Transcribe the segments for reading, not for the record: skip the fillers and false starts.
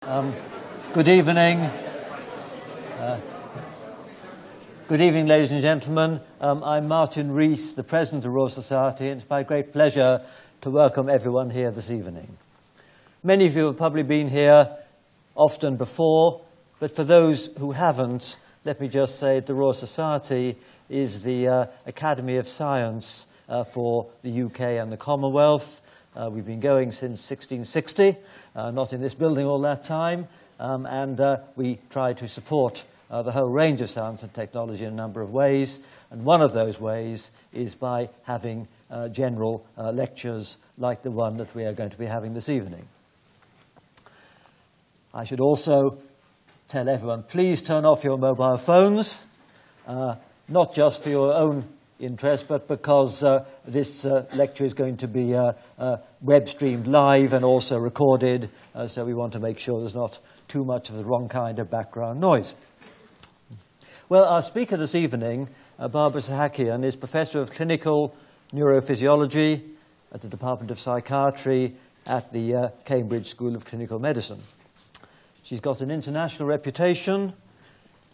Good evening. Good evening, ladies and gentlemen. I'm Martin Rees, the President of the Royal Society, and it's my great pleasure to welcome everyone here this evening. Many of you have probably been here often before, but for those who haven't, let me just say that the Royal Society is the Academy of Science for the UK and the Commonwealth. We've been going since 1660, not in this building all that time, and we try to support the whole range of science and technology in a number of ways, and one of those ways is by having general lectures like the one that we are going to be having this evening. I should also tell everyone, please turn off your mobile phones, not just for your own interest, but because this lecture is going to be web streamed live and also recorded, so we want to make sure there's not too much of the wrong kind of background noise. Well, our speaker this evening, Barbara Sahakian, is Professor of Clinical Neurophysiology at the Department of Psychiatry at the Cambridge School of Clinical Medicine. She's got an international reputation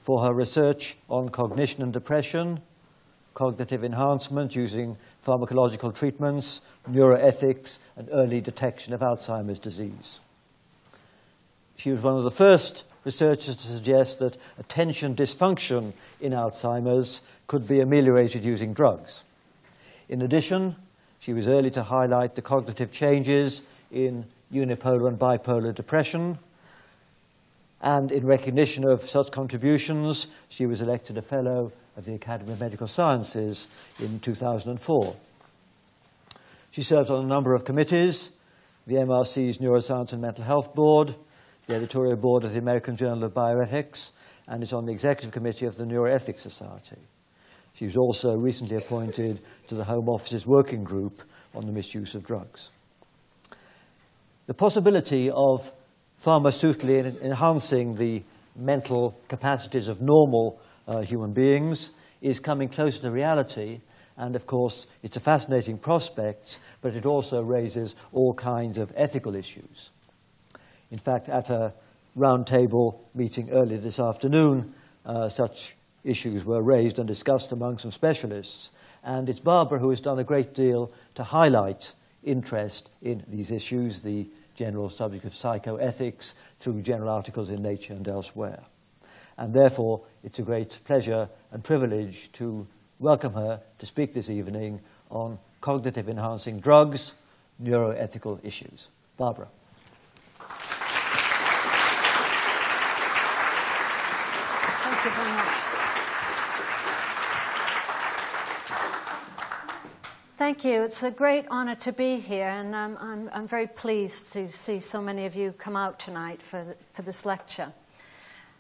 for her research on cognition and depression, cognitive enhancement using pharmacological treatments, neuroethics, and early detection of Alzheimer's disease. She was one of the first researchers to suggest that attention dysfunction in Alzheimer's could be ameliorated using drugs. In addition, she was early to highlight the cognitive changes in unipolar and bipolar depression, and in recognition of such contributions, she was elected a Fellow of the Academy of Medical Sciences in 2004. She serves on a number of committees, the MRC's Neuroscience and Mental Health Board, the editorial board of the American Journal of Bioethics, and is on the executive committee of the Neuroethical Society. She was also recently appointed to the Home Office's working group on the misuse of drugs. The possibility of pharmaceutically enhancing the mental capacities of normal human beings is coming closer to reality, and of course it's a fascinating prospect, but it also raises all kinds of ethical issues. In fact, at a roundtable meeting earlier this afternoon, such issues were raised and discussed among some specialists, and it's Barbara who has done a great deal to highlight interest in these issues, the general subject of psychoethics, through general articles in Nature and elsewhere. And therefore, it's a great pleasure and privilege to welcome her to speak this evening on cognitive enhancing drugs, neuroethical issues. Barbara. Thank you very much. Thank you. It's a great honor to be here, and I'm very pleased to see so many of you come out tonight for this lecture.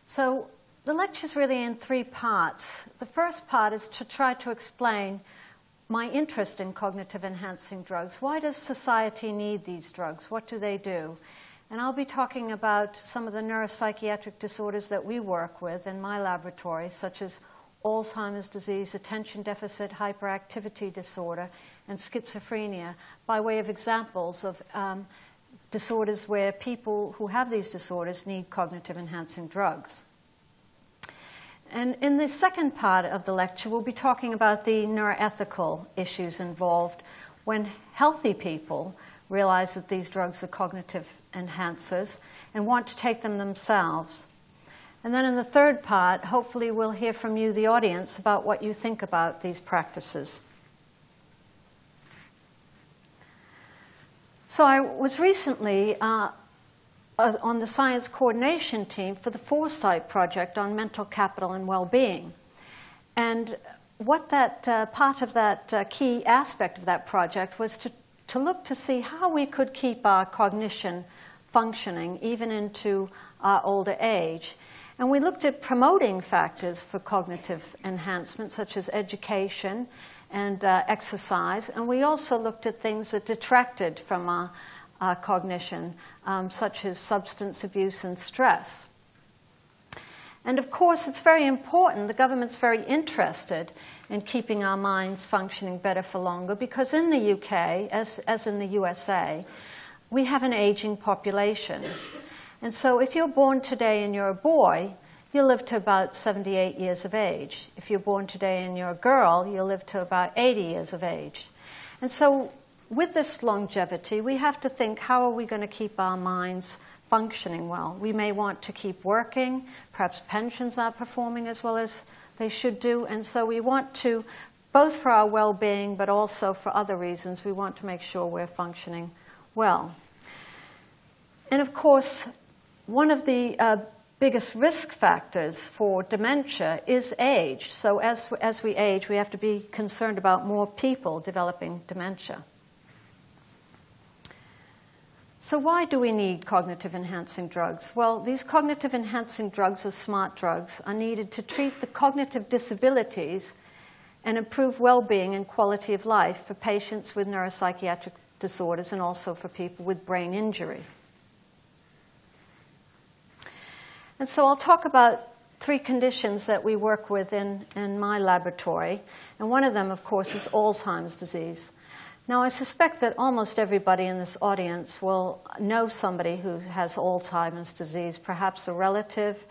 So the lecture is really in three parts. The first part is to try to explain my interest in cognitive enhancing drugs. Why does society need these drugs? What do they do? And I'll be talking about some of the neuropsychiatric disorders that we work with in my laboratory, such as Alzheimer's disease, attention deficit hyperactivity disorder, and schizophrenia, by way of examples of disorders where people who have these disorders need cognitive enhancing drugs. And in the second part of the lecture, we'll be talking about the neuroethical issues involved when healthy people realize that these drugs are cognitive enhancers and want to take them themselves. And then in the third part, hopefully we'll hear from you, the audience, about what you think about these practices. So I was recently on the science coordination team for the Foresight project on mental capital and well-being. And what that part of that key aspect of that project was to look to see how we could keep our cognition functioning even into our older age. And we looked at promoting factors for cognitive enhancement, such as education and exercise. And we also looked at things that detracted from our cognition, such as substance abuse and stress. And of course, it's very important, the government's very interested in keeping our minds functioning better for longer, because in the UK, as in the USA, we have an aging population. And so if you're born today and you're a boy, you'll live to about 78 years of age. If you're born today and you're a girl, you'll live to about 80 years of age. And so with this longevity, we have to think, how are we going to keep our minds functioning well? We may want to keep working. Perhaps pensions aren't performing as well as they should do. And so we want to, both for our well-being, but also for other reasons, we want to make sure we're functioning well. And of course, one of the biggest risk factors for dementia is age. So as we age, we have to be concerned about more people developing dementia. So why do we need cognitive enhancing drugs? Well, these cognitive enhancing drugs, or smart drugs, are needed to treat the cognitive disabilities and improve well-being and quality of life for patients with neuropsychiatric disorders and also for people with brain injury. And so I'll talk about 3 conditions that we work with in my laboratory. And one of them, of course, is Alzheimer's disease. Now, I suspect that almost everybody in this audience will know somebody who has Alzheimer's disease, perhaps a relative,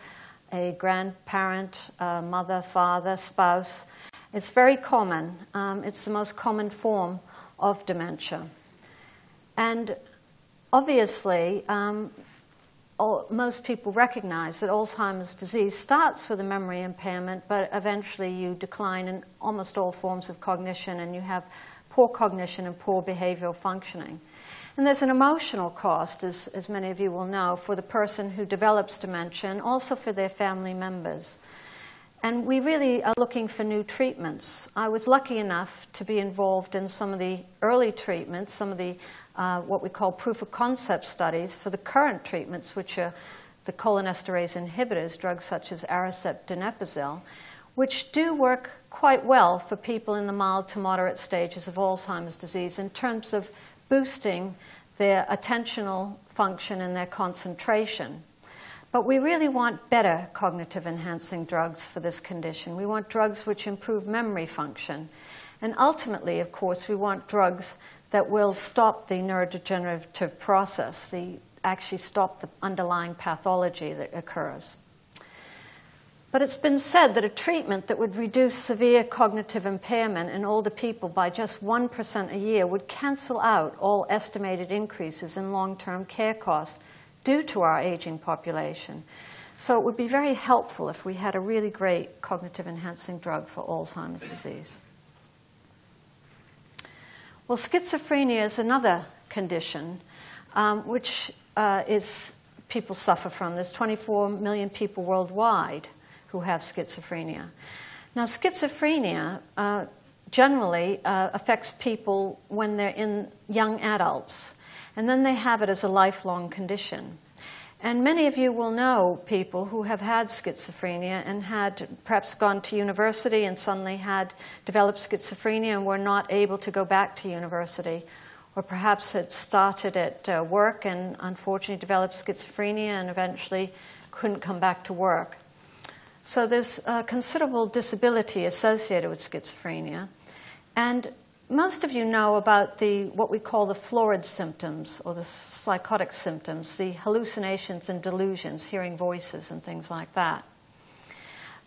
a grandparent, a mother, father, spouse. It's very common. It's the most common form of dementia. And obviously, most people recognize that Alzheimer's disease starts with a memory impairment, but eventually you decline in almost all forms of cognition, and you have poor cognition and poor behavioral functioning. And there's an emotional cost, as many of you will know, for the person who develops dementia and also for their family members. And we really are looking for new treatments. I was lucky enough to be involved in some of the early treatments, some of the what we call proof of concept studies for the current treatments, which are the cholinesterase inhibitors, drugs such as Aricept, donepezil, which do work quite well for people in the mild to moderate stages of Alzheimer's disease in terms of boosting their attentional function and their concentration. But we really want better cognitive enhancing drugs for this condition. We want drugs which improve memory function. And ultimately, of course, we want drugs that will stop the neurodegenerative process, actually stop the underlying pathology that occurs. But it's been said that a treatment that would reduce severe cognitive impairment in older people by just 1% a year would cancel out all estimated increases in long-term care costs due to our aging population. So it would be very helpful if we had a really great cognitive enhancing drug for Alzheimer's disease. Well, schizophrenia is another condition which people suffer from. There's 24 million people worldwide who have schizophrenia. Now, schizophrenia generally affects people when they're in young adults, and then they have it as a lifelong condition. And many of you will know people who have had schizophrenia and had perhaps gone to university and suddenly had developed schizophrenia and were not able to go back to university, or perhaps had started at work and unfortunately developed schizophrenia and eventually couldn't come back to work. So there's considerable disability associated with schizophrenia. And most of you know about what we call the florid symptoms, or the psychotic symptoms, the hallucinations and delusions, hearing voices and things like that.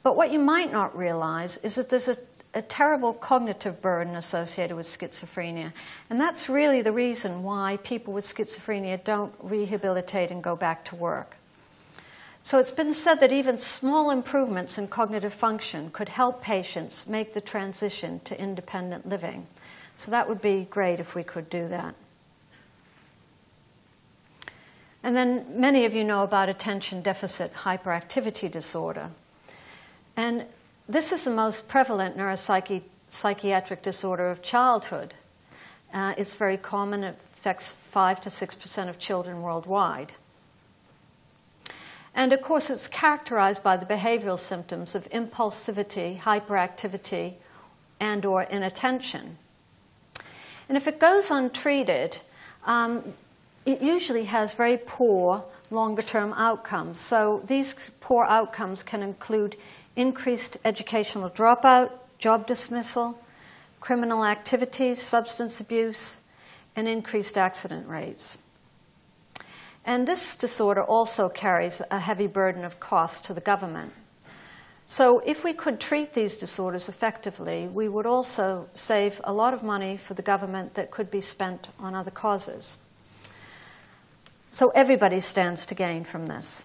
But what you might not realize is that there's a terrible cognitive burden associated with schizophrenia. And that's really the reason why people with schizophrenia don't rehabilitate and go back to work. So it's been said that even small improvements in cognitive function could help patients make the transition to independent living. So that would be great if we could do that. And then many of you know about attention deficit hyperactivity disorder. And this is the most prevalent neuropsychiatric disorder of childhood. It's very common. It affects 5 to 6% of children worldwide. And of course, it's characterized by the behavioral symptoms of impulsivity, hyperactivity, and/or inattention. And if it goes untreated, it usually has very poor longer-term outcomes. So these poor outcomes can include increased educational dropout, job dismissal, criminal activities, substance abuse, and increased accident rates. And this disorder also carries a heavy burden of cost to the government. So if we could treat these disorders effectively, we would also save a lot of money for the government that could be spent on other causes. So everybody stands to gain from this.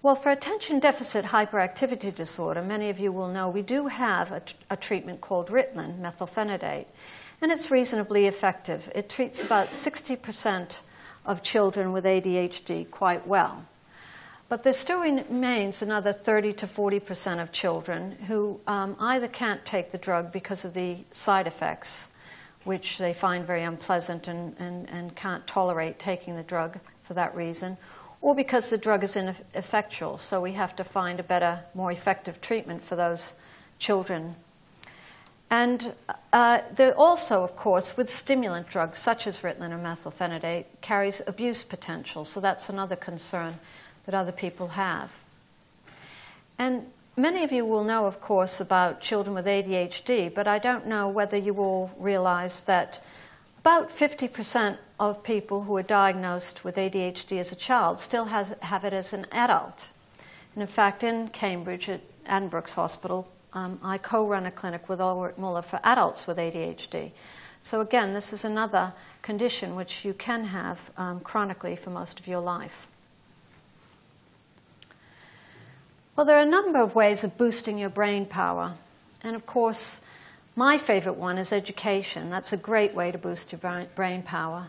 Well, for attention deficit hyperactivity disorder, many of you will know we do have a treatment called Ritalin, methylphenidate, and it's reasonably effective. It treats about 60% of children with ADHD quite well. But there still remains another 30 to 40% of children who either can't take the drug because of the side effects, which they find very unpleasant and can't tolerate taking the drug for that reason, or because the drug is ineffectual. So we have to find a better, more effective treatment for those children. And there also, of course, with stimulant drugs such as Ritalin or methylphenidate, carries abuse potential. So that's another concern that other people have. And many of you will know, of course, about children with ADHD, but I don't know whether you all realize that about 50% of people who are diagnosed with ADHD as a child still have it as an adult. And in fact, in Cambridge at Addenbrooke's Hospital, I co-run a clinic with Ulrich Muller for adults with ADHD. So again, this is another condition which you can have chronically for most of your life. Well, there are a number of ways of boosting your brain power. And of course, my favorite one is education. That's a great way to boost your brain power.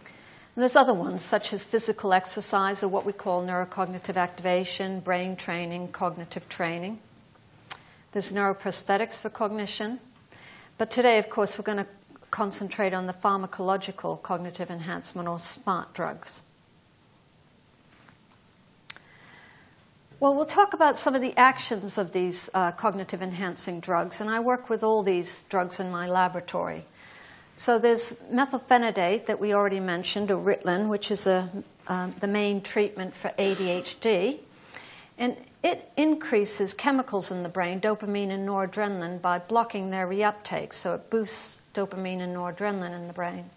And there's other ones, such as physical exercise, or what we call neurocognitive activation, brain training, cognitive training. There's neuroprosthetics for cognition. But today, of course, we're going to concentrate on the pharmacological cognitive enhancement, or SMART drugs. Well, we'll talk about some of the actions of these cognitive enhancing drugs, and I work with all these drugs in my laboratory. So there's methylphenidate that we already mentioned, or Ritalin, which is the main treatment for ADHD. And it increases chemicals in the brain, dopamine and noradrenaline, by blocking their reuptake. So it boosts dopamine and noradrenaline in the brain.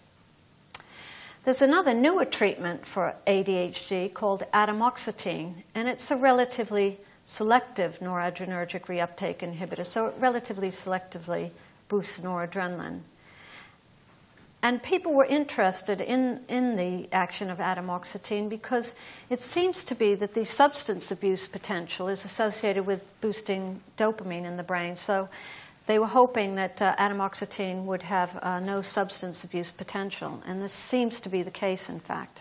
There's another newer treatment for ADHD called atomoxetine, and it's a relatively selective noradrenergic reuptake inhibitor, so it relatively selectively boosts noradrenaline. And people were interested in the action of atomoxetine because it seems to be that the substance abuse potential is associated with boosting dopamine in the brain. So they were hoping that atomoxetine would have no substance abuse potential, and this seems to be the case, in fact.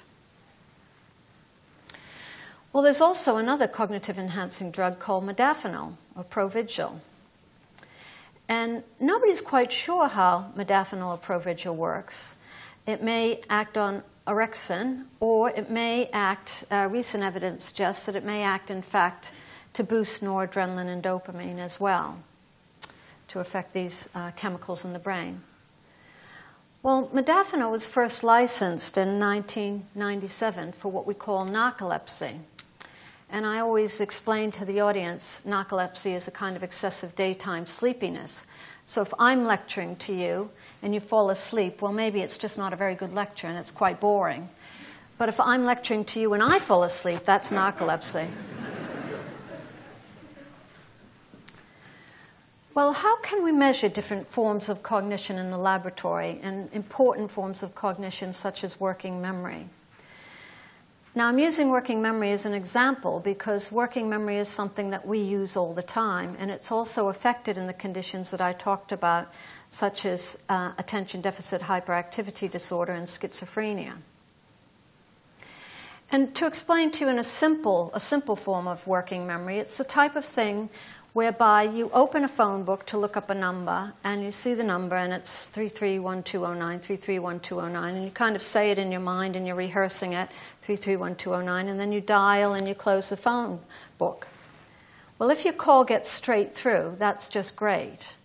Well, there's also another cognitive enhancing drug called Modafinil, or Provigil. And nobody's quite sure how Modafinil or Provigil works. It may act on orexin, or it may act, recent evidence suggests that it may act, in fact, to boost noradrenaline and dopamine as well, to affect these chemicals in the brain. Well, Modafinil was first licensed in 1997 for what we call narcolepsy. And I always explain to the audience, narcolepsy is a kind of excessive daytime sleepiness. So if I'm lecturing to you and you fall asleep, well, maybe it's just not a very good lecture and it's quite boring. But if I'm lecturing to you and I fall asleep, that's narcolepsy. Well, how can we measure different forms of cognition in the laboratory, and important forms of cognition such as working memory? Now, I'm using working memory as an example because working memory is something that we use all the time, and it's also affected in the conditions that I talked about, such as attention deficit hyperactivity disorder and schizophrenia. And to explain to you in a simple form of working memory, it's the type of thing whereby you open a phone book to look up a number, and you see the number, and it's 331209, 331209, and you kind of say it in your mind, and you're rehearsing it, 331209, and then you dial and you close the phone book. Well, if your call gets straight through, that's just great.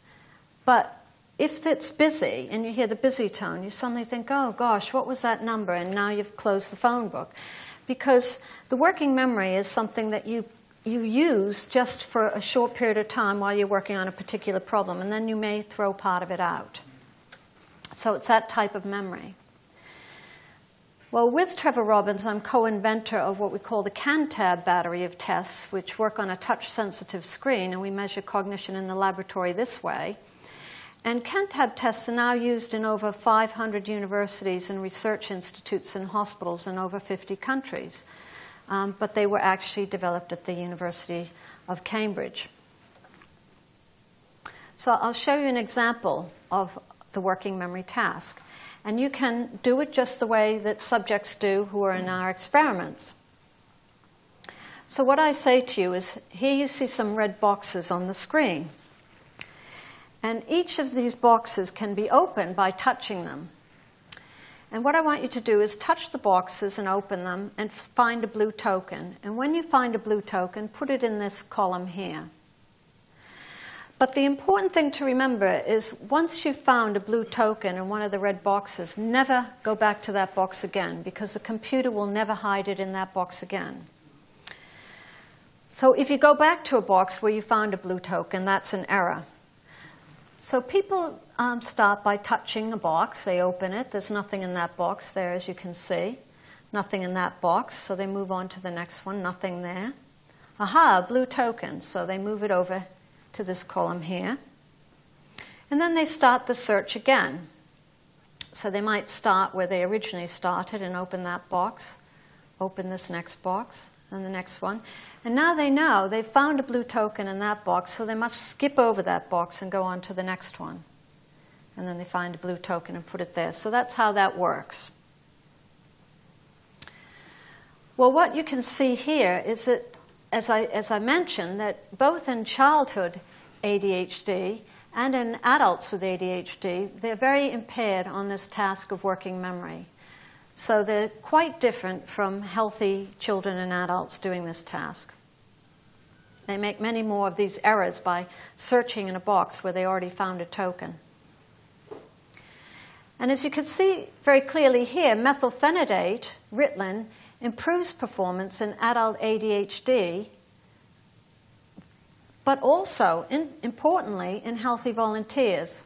But if it's busy, and you hear the busy tone, you suddenly think, oh gosh, what was that number? And now you've closed the phone book. Because the working memory is something that you use just for a short period of time while you're working on a particular problem, and then you may throw part of it out. So it's that type of memory. Well, with Trevor Robbins, I'm co-inventor of what we call the CanTab battery of tests, which work on a touch-sensitive screen, and we measure cognition in the laboratory this way. And CanTab tests are now used in over 500 universities and research institutes and hospitals in over 50 countries. But they were actually developed at the University of Cambridge. So I'll show you an example of the working memory task. And you can do it just the way that subjects do who are in our experiments. So what I say to you is, here you see some red boxes on the screen. And each of these boxes can be opened by touching them. And what I want you to do is touch the boxes and open them and find a blue token. And when you find a blue token, put it in this column here. But the important thing to remember is once you've found a blue token in one of the red boxes, never go back to that box again, because the computer will never hide it in that box again. So if you go back to a box where you found a blue token, that's an error. So people start by touching a box. They open it. There's nothing in that box there, as you can see. Nothing in that box. So they move on to the next one. Nothing there. Aha, blue token. So they move it over to this column here. And then they start the search again. So they might start where they originally started and open that box, open this next box, and the next one. And now they know they've found a blue token in that box, so they must skip over that box and go on to the next one. And then they find a blue token and put it there. So that's how that works. Well, what you can see here is that, as I mentioned, that both in childhood ADHD and in adults with ADHD, they're very impaired on this task of working memory. So they're quite different from healthy children and adults doing this task. They make many more of these errors by searching in a box where they already found a token. And as you can see very clearly here, methylphenidate, Ritalin, improves performance in adult ADHD, but also, importantly, in healthy volunteers,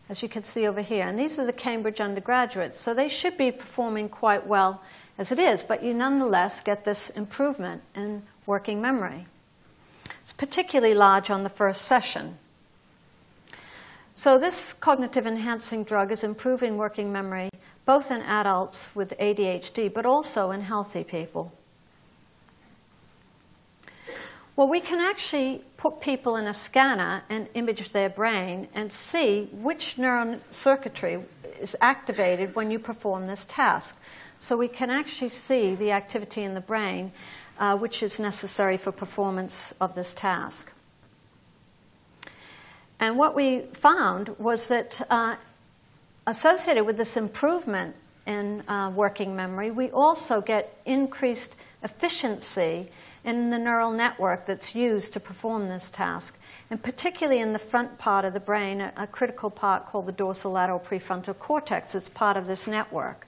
as you can see over here. And these are the Cambridge undergraduates, so they should be performing quite well as it is, but you nonetheless get this improvement in working memory. It's particularly large on the first session. So this cognitive enhancing drug is improving working memory both in adults with ADHD, but also in healthy people. Well, we can actually put people in a scanner and image their brain and see which neural circuitry is activated when you perform this task. So we can actually see the activity in the brain which is necessary for performance of this task. And what we found was that associated with this improvement in working memory, we also get increased efficiency in the neural network that's used to perform this task, and particularly in the front part of the brain, a critical part called the dorsolateral prefrontal cortex is part of this network.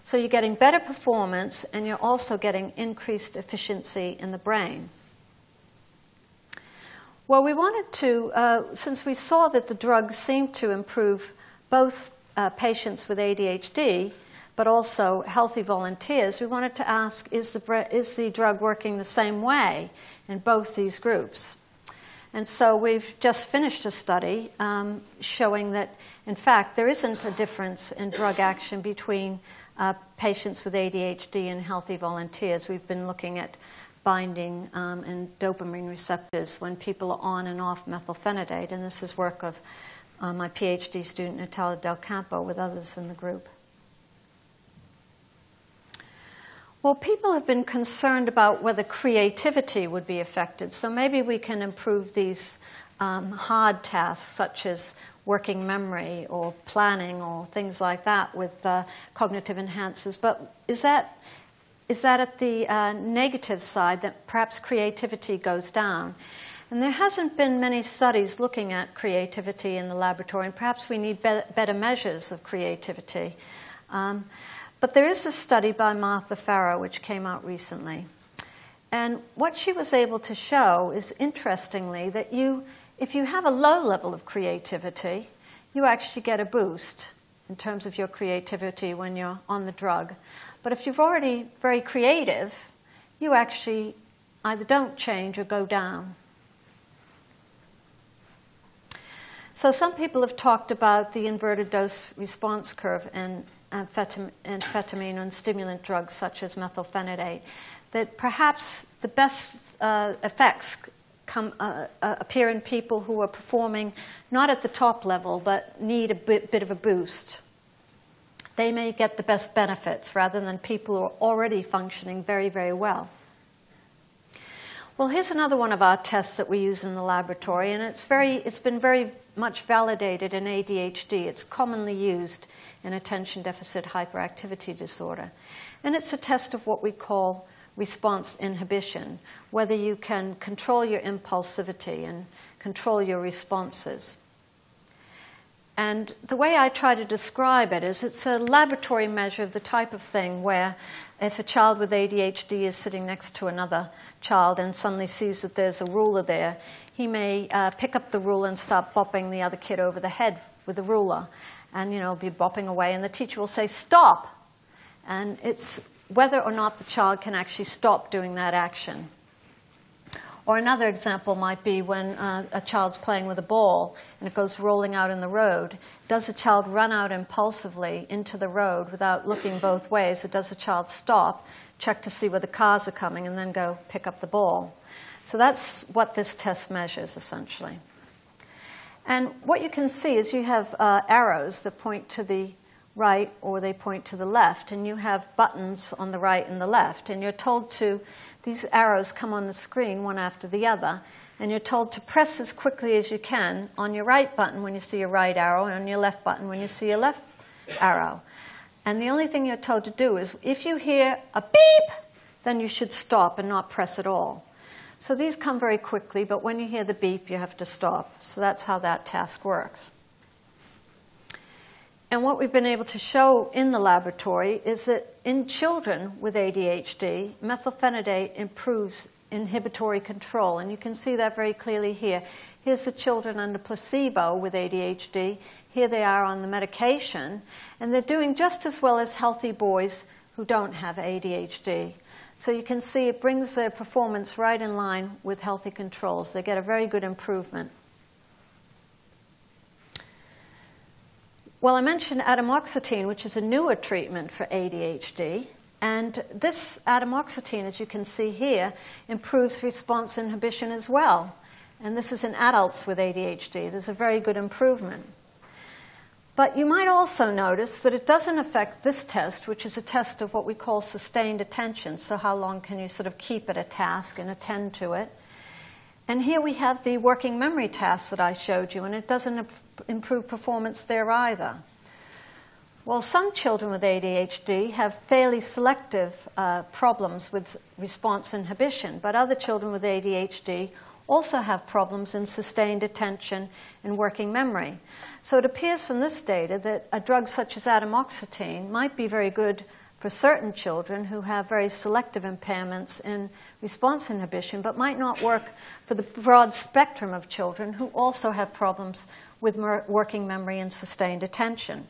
So you're getting better performance, and you're also getting increased efficiency in the brain. Well, we wanted to, since we saw that the drug seemed to improve both patients with ADHD, but also healthy volunteers, we wanted to ask, is the drug working the same way in both these groups? And so we've just finished a study showing that, in fact, there isn't a difference in drug action between patients with ADHD and healthy volunteers. We've been looking at binding and dopamine receptors when people are on and off methylphenidate, and this is work of my PhD student Natalia Del Campo with others in the group. Well, people have been concerned about whether creativity would be affected, so maybe we can improve these hard tasks such as working memory or planning or things like that with cognitive enhancers. But is that at the negative side, that perhaps creativity goes down? And there hasn't been many studies looking at creativity in the laboratory, and perhaps we need better measures of creativity. But there is a study by Martha Farrow which came out recently. And what she was able to show is, interestingly, that if you have a low level of creativity, you actually get a boost. in terms of your creativity when you're on the drug. But if you're already very creative, you actually either don't change or go down. So some people have talked about the inverted dose response curve in amphetamine and stimulant drugs such as methylphenidate, that perhaps the best effects appear in people who are performing not at the top level but need a bit of a boost. They may get the best benefits rather than people who are already functioning very, very well. Well, here's another one of our tests that we use in the laboratory, and it's been very much validated in ADHD. It's commonly used in attention deficit hyperactivity disorder. And it's a test of what we call response inhibition, whether you can control your impulsivity and control your responses. And the way I try to describe it is it's a laboratory measure of the type of thing where if a child with ADHD is sitting next to another child and suddenly sees that there's a ruler there, he may pick up the ruler and start bopping the other kid over the head with the ruler and, be bopping away. And the teacher will say, "Stop!" And it's whether or not the child can actually stop doing that action. Or another example might be when a child's playing with a ball and it goes rolling out in the road. Does the child run out impulsively into the road without looking both ways, or does the child stop, check to see where the cars are coming, and then go pick up the ball? So that's what this test measures, essentially. And what you can see is you have arrows that point to the right or they point to the left, and you have buttons on the right and the left, and you're told to, these arrows come on the screen one after the other, and you're told to press as quickly as you can on your right button when you see a right arrow and on your left button when you see a left arrow. And the only thing you're told to do is if you hear a beep, then you should stop and not press at all. So these come very quickly, but when you hear the beep, you have to stop. So that's how that task works. And what we've been able to show in the laboratory is that in children with ADHD, methylphenidate improves inhibitory control. And you can see that very clearly here. Here's the children under placebo with ADHD. Here they are on the medication. And they're doing just as well as healthy boys who don't have ADHD. So you can see it brings their performance right in line with healthy controls. They get a very good improvement. Well, I mentioned atomoxetine, which is a newer treatment for ADHD. And this atomoxetine, as you can see here, improves response inhibition as well. And this is in adults with ADHD. There's a very good improvement. But you might also notice that it doesn't affect this test, which is a test of what we call sustained attention. So how long can you sort of keep at a task and attend to it? And here we have the working memory task that I showed you, and it doesn't improve performance there either. Well, some children with ADHD have fairly selective problems with response inhibition, but other children with ADHD also have problems in sustained attention and working memory. So it appears from this data that a drug such as atomoxetine might be very good for certain children who have very selective impairments in response inhibition, but might not work for the broad spectrum of children who also have problems with working memory and sustained attention.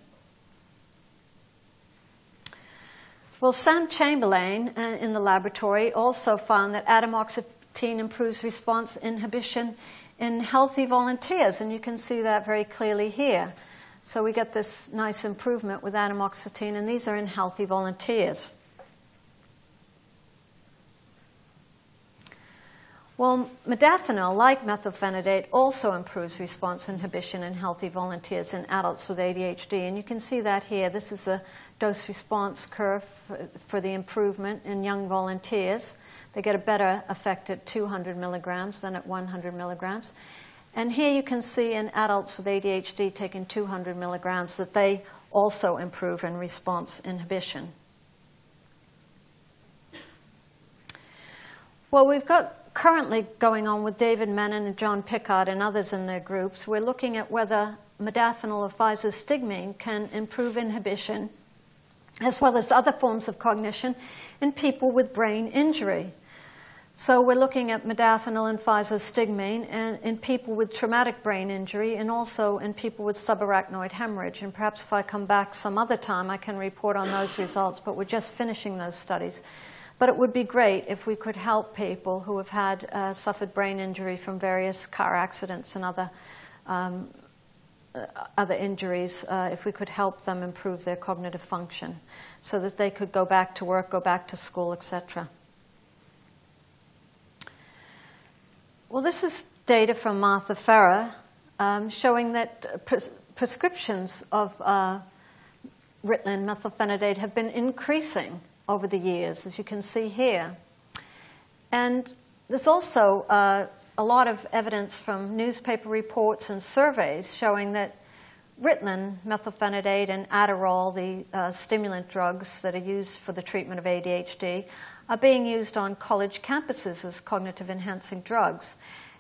Well, Sam Chamberlain in the laboratory also found that atomoxetine improves response inhibition in healthy volunteers, and you can see that very clearly here. So we get this nice improvement with atomoxetine, and these are in healthy volunteers. Well, modafinil, like methylphenidate, also improves response inhibition in healthy volunteers in adults with ADHD. And you can see that here. This is a dose-response curve for the improvement in young volunteers. They get a better effect at 200 milligrams than at 100 milligrams. And here you can see in adults with ADHD taking 200 milligrams that they also improve in response inhibition. Well, we've got currently going on with David Menon and John Pickard and others in their groups. We're looking at whether modafinil or physostigmine can improve inhibition as well as other forms of cognition in people with brain injury. So we're looking at modafinil and physostigmine in people with traumatic brain injury and also in people with subarachnoid hemorrhage. And perhaps if I come back some other time, I can report on those results, but we're just finishing those studies. But it would be great if we could help people who have had suffered brain injury from various car accidents and other injuries, if we could help them improve their cognitive function so that they could go back to work, go back to school, etc. Well, this is data from Martha Ferrer showing that prescriptions of Ritalin, methylphenidate, have been increasing over the years, as you can see here. And there's also a lot of evidence from newspaper reports and surveys showing that Ritalin, methylphenidate, and Adderall, the stimulant drugs that are used for the treatment of ADHD, are being used on college campuses as cognitive enhancing drugs.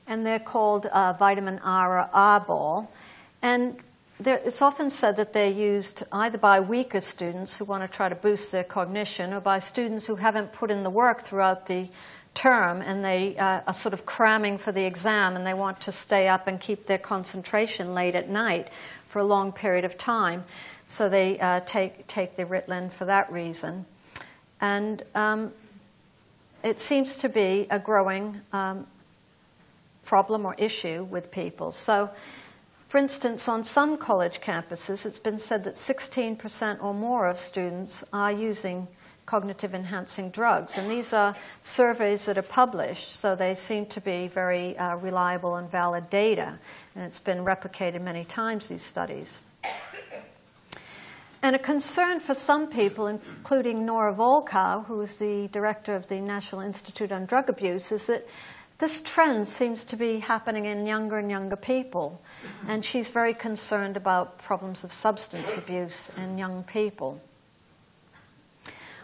And they're called vitamin R or R-ball. And it's often said that they're used either by weaker students who want to try to boost their cognition or by students who haven't put in the work throughout the term and they are sort of cramming for the exam and they want to stay up and keep their concentration late at night for a long period of time. So they take the Ritalin for that reason. And it seems to be a growing problem or issue with people. So, for instance, on some college campuses, it's been said that 16% or more of students are using cognitive enhancing drugs. And these are surveys that are published, so they seem to be very reliable and valid data. And it's been replicated many times, these studies. And a concern for some people, including Nora Volkow, who is the director of the National Institute on Drug Abuse, is that this trend seems to be happening in younger and younger people. And she's very concerned about problems of substance abuse in young people.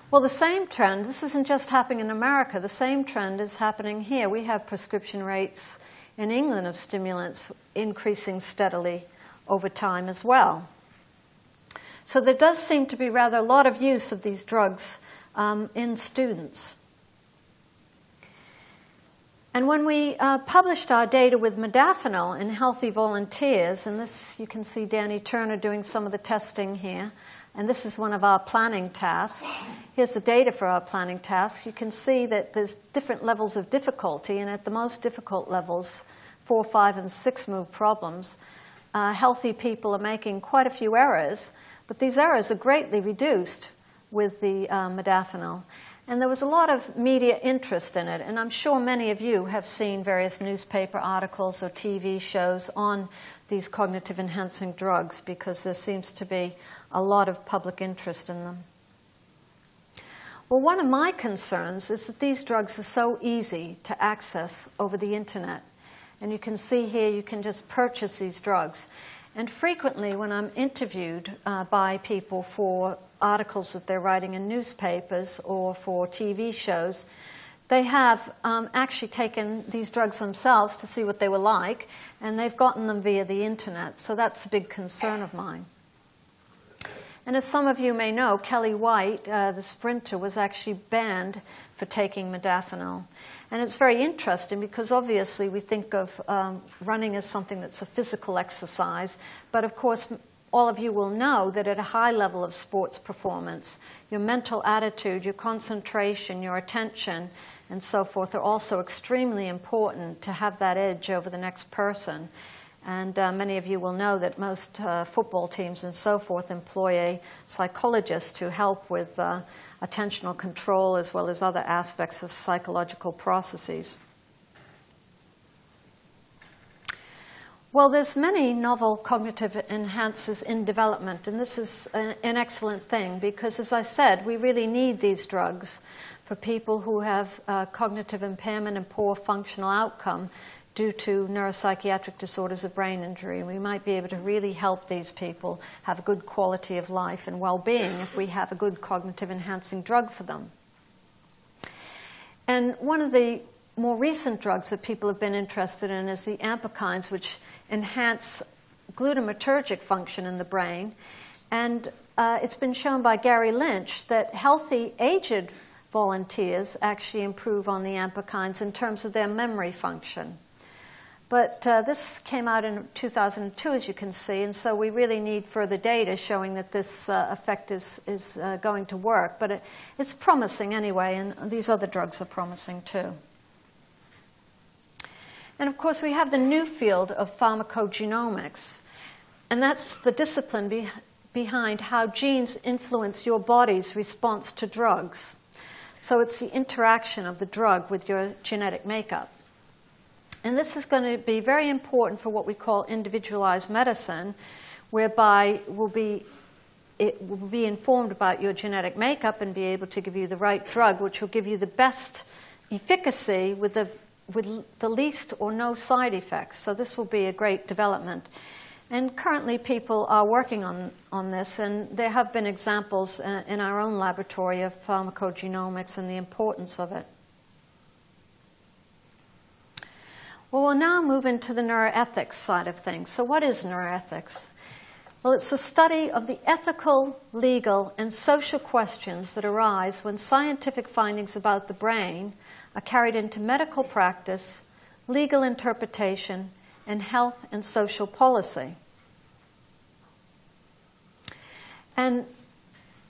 Well, the same trend, this isn't just happening in America, the same trend is happening here. We have prescription rates in England of stimulants increasing steadily over time as well. So there does seem to be rather a lot of use of these drugs in students. And when we published our data with modafinil in healthy volunteers, and this you can see Danny Turner doing some of the testing here, and this is one of our planning tasks. Here's the data for our planning task. You can see that there's different levels of difficulty, and at the most difficult levels, 4, 5, and 6 move problems, healthy people are making quite a few errors, but these errors are greatly reduced with the modafinil. And there was a lot of media interest in it, and I'm sure many of you have seen various newspaper articles or TV shows on these cognitive enhancing drugs because there seems to be a lot of public interest in them. Well, one of my concerns is that these drugs are so easy to access over the internet. And you can see here you can just purchase these drugs. And frequently when I'm interviewed by people for articles that they're writing in newspapers or for TV shows, they have actually taken these drugs themselves to see what they were like, and they've gotten them via the internet. So that's a big concern of mine. And as some of you may know, Kelly White, the sprinter, was actually banned for taking modafinil. And it's very interesting because obviously we think of running as something that's a physical exercise, but of course all of you will know that at a high level of sports performance, your mental attitude, your concentration, your attention, and so forth are also extremely important to have that edge over the next person. And many of you will know that most football teams and so forth employ a psychologist to help with attentional control as well as other aspects of psychological processes. Well, there's many novel cognitive enhancers in development, and this is an excellent thing because, as I said, we really need these drugs for people who have cognitive impairment and poor functional outcome due to neuropsychiatric disorders of brain injury. We might be able to really help these people have a good quality of life and well-being if we have a good cognitive enhancing drug for them. And one of the more recent drugs that people have been interested in is the amphetamines, which enhance glutamatergic function in the brain. And it's been shown by Gary Lynch that healthy aged volunteers actually improve on the amphetamines in terms of their memory function. But this came out in 2002, as you can see, and so we really need further data showing that this effect is going to work. But it's promising anyway, and these other drugs are promising too. And of course, we have the new field of pharmacogenomics, and that's the discipline behind how genes influence your body's response to drugs. So it's the interaction of the drug with your genetic makeup. And this is going to be very important for what we call individualized medicine, whereby it will be informed about your genetic makeup and be able to give you the right drug, which will give you the best efficacy with the least or no side effects. So this will be a great development. And currently people are working on this, and there have been examples in our own laboratory of pharmacogenomics and the importance of it. Well, we'll now move into the neuroethics side of things. So what is neuroethics? Well, it's the study of the ethical, legal, and social questions that arise when scientific findings about the brain are carried into medical practice, legal interpretation, and health and social policy. And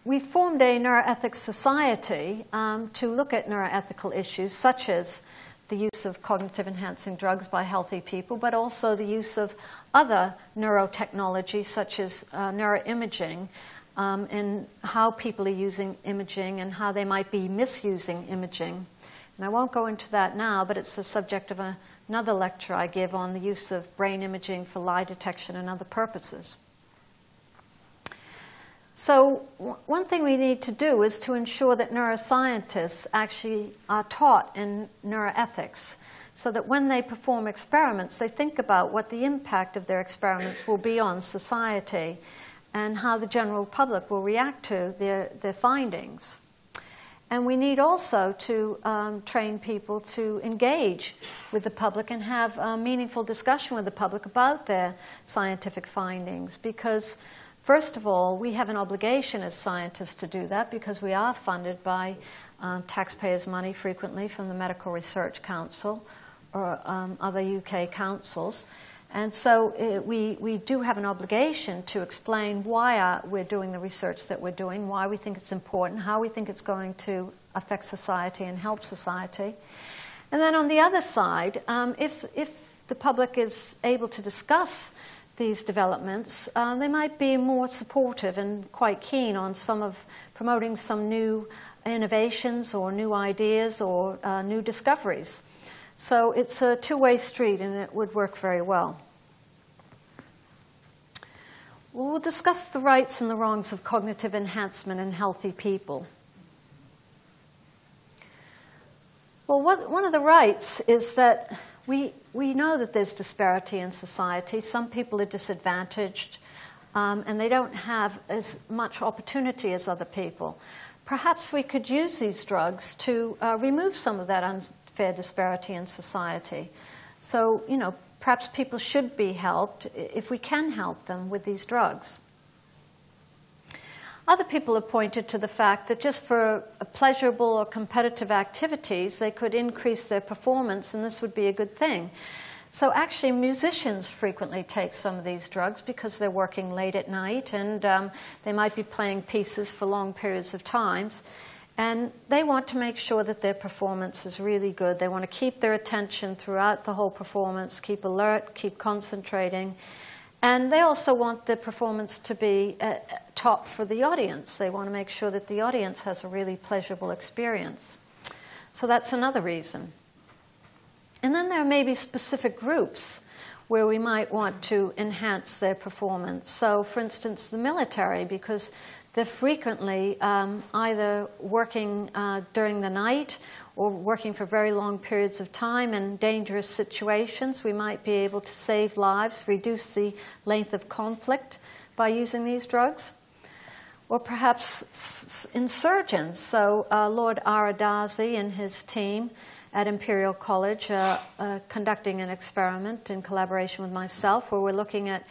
we formed a neuroethics society to look at neuroethical issues such as the use of cognitive enhancing drugs by healthy people, but also the use of other neurotechnology such as neuroimaging, and how people are using imaging and how they might be misusing imaging. And I won't go into that now, but it's the subject of another lecture I give on the use of brain imaging for lie detection and other purposes. So one thing we need to do is to ensure that neuroscientists actually are taught in neuroethics, so that when they perform experiments, they think about what the impact of their experiments will be on society and how the general public will react to their findings. And we need also to train people to engage with the public and have a meaningful discussion with the public about their scientific findings, because first of all, we have an obligation as scientists to do that because we are funded by taxpayers' money frequently from the Medical Research Council or other UK councils. And so we do have an obligation to explain why we're doing the research that we're doing, why we think it's important, how we think it's going to affect society and help society. And then on the other side, if the public is able to discuss these developments, they might be more supportive and quite keen on promoting some new innovations or new ideas or new discoveries. So it's a two-way street, and it would work very well. We'll discuss the rights and the wrongs of cognitive enhancement in healthy people. Well, one of the rights is that we know that there's disparity in society. Some people are disadvantaged, and they don't have as much opportunity as other people. Perhaps we could use these drugs to remove some of that unfair disparity in society. So, perhaps people should be helped if we can help them with these drugs. Other people have pointed to the fact that just for pleasurable or competitive activities, they could increase their performance, and this would be a good thing. So actually, musicians frequently take some of these drugs because they're working late at night, and they might be playing pieces for long periods of time. And they want to make sure that their performance is really good. They want to keep their attention throughout the whole performance, keep alert, keep concentrating. And they also want the performance to be top for the audience. They want to make sure that the audience has a really pleasurable experience. So that's another reason. And then there may be specific groups where we might want to enhance their performance. So, for instance, the military, because they're frequently either working during the night or working for very long periods of time in dangerous situations. We might be able to save lives, reduce the length of conflict by using these drugs. Or perhaps insurgents. So Lord Aradasi and his team at Imperial College conducting an experiment in collaboration with myself where we're looking at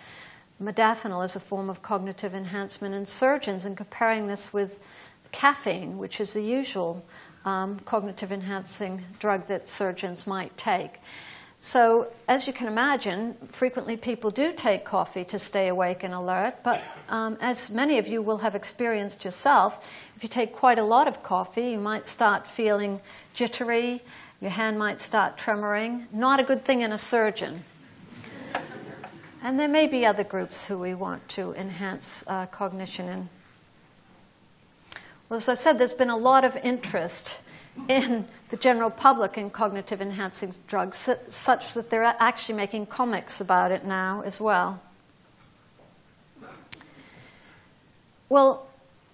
Modafinil as a form of cognitive enhancement in surgeons and comparing this with caffeine, which is the usual cognitive enhancing drug that surgeons might take. So, as you can imagine, frequently people do take coffee to stay awake and alert, but as many of you will have experienced yourself, if you take quite a lot of coffee, you might start feeling jittery, your hand might start tremoring. Not a good thing in a surgeon. And there may be other groups who we want to enhance cognition in. Well, as I said, there's been a lot of interest in the general public in cognitive enhancing drugs, such that they're actually making comics about it now as well. Well,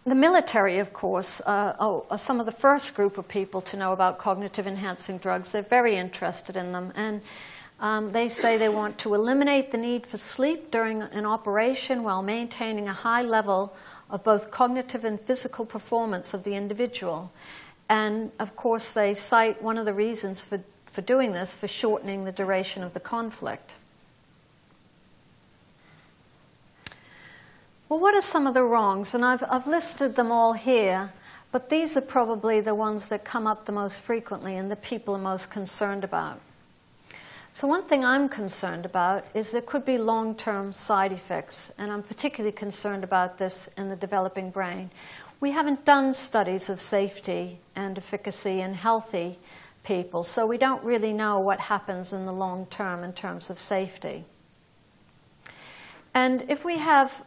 the military, of course, are some of the first group of people to know about cognitive enhancing drugs. They're very interested in them. And they say they want to eliminate the need for sleep during an operation while maintaining a high level of both cognitive and physical performance of the individual. And, of course, they cite one of the reasons for doing this, for shortening the duration of the conflict. Well, what are some of the wrongs? And I've listed them all here, but these are probably the ones that come up the most frequently and the people are most concerned about. So one thing I'm concerned about is there could be long-term side effects, and I'm particularly concerned about this in the developing brain. We haven't done studies of safety and efficacy in healthy people, so we don't really know what happens in the long term in terms of safety. And if we have,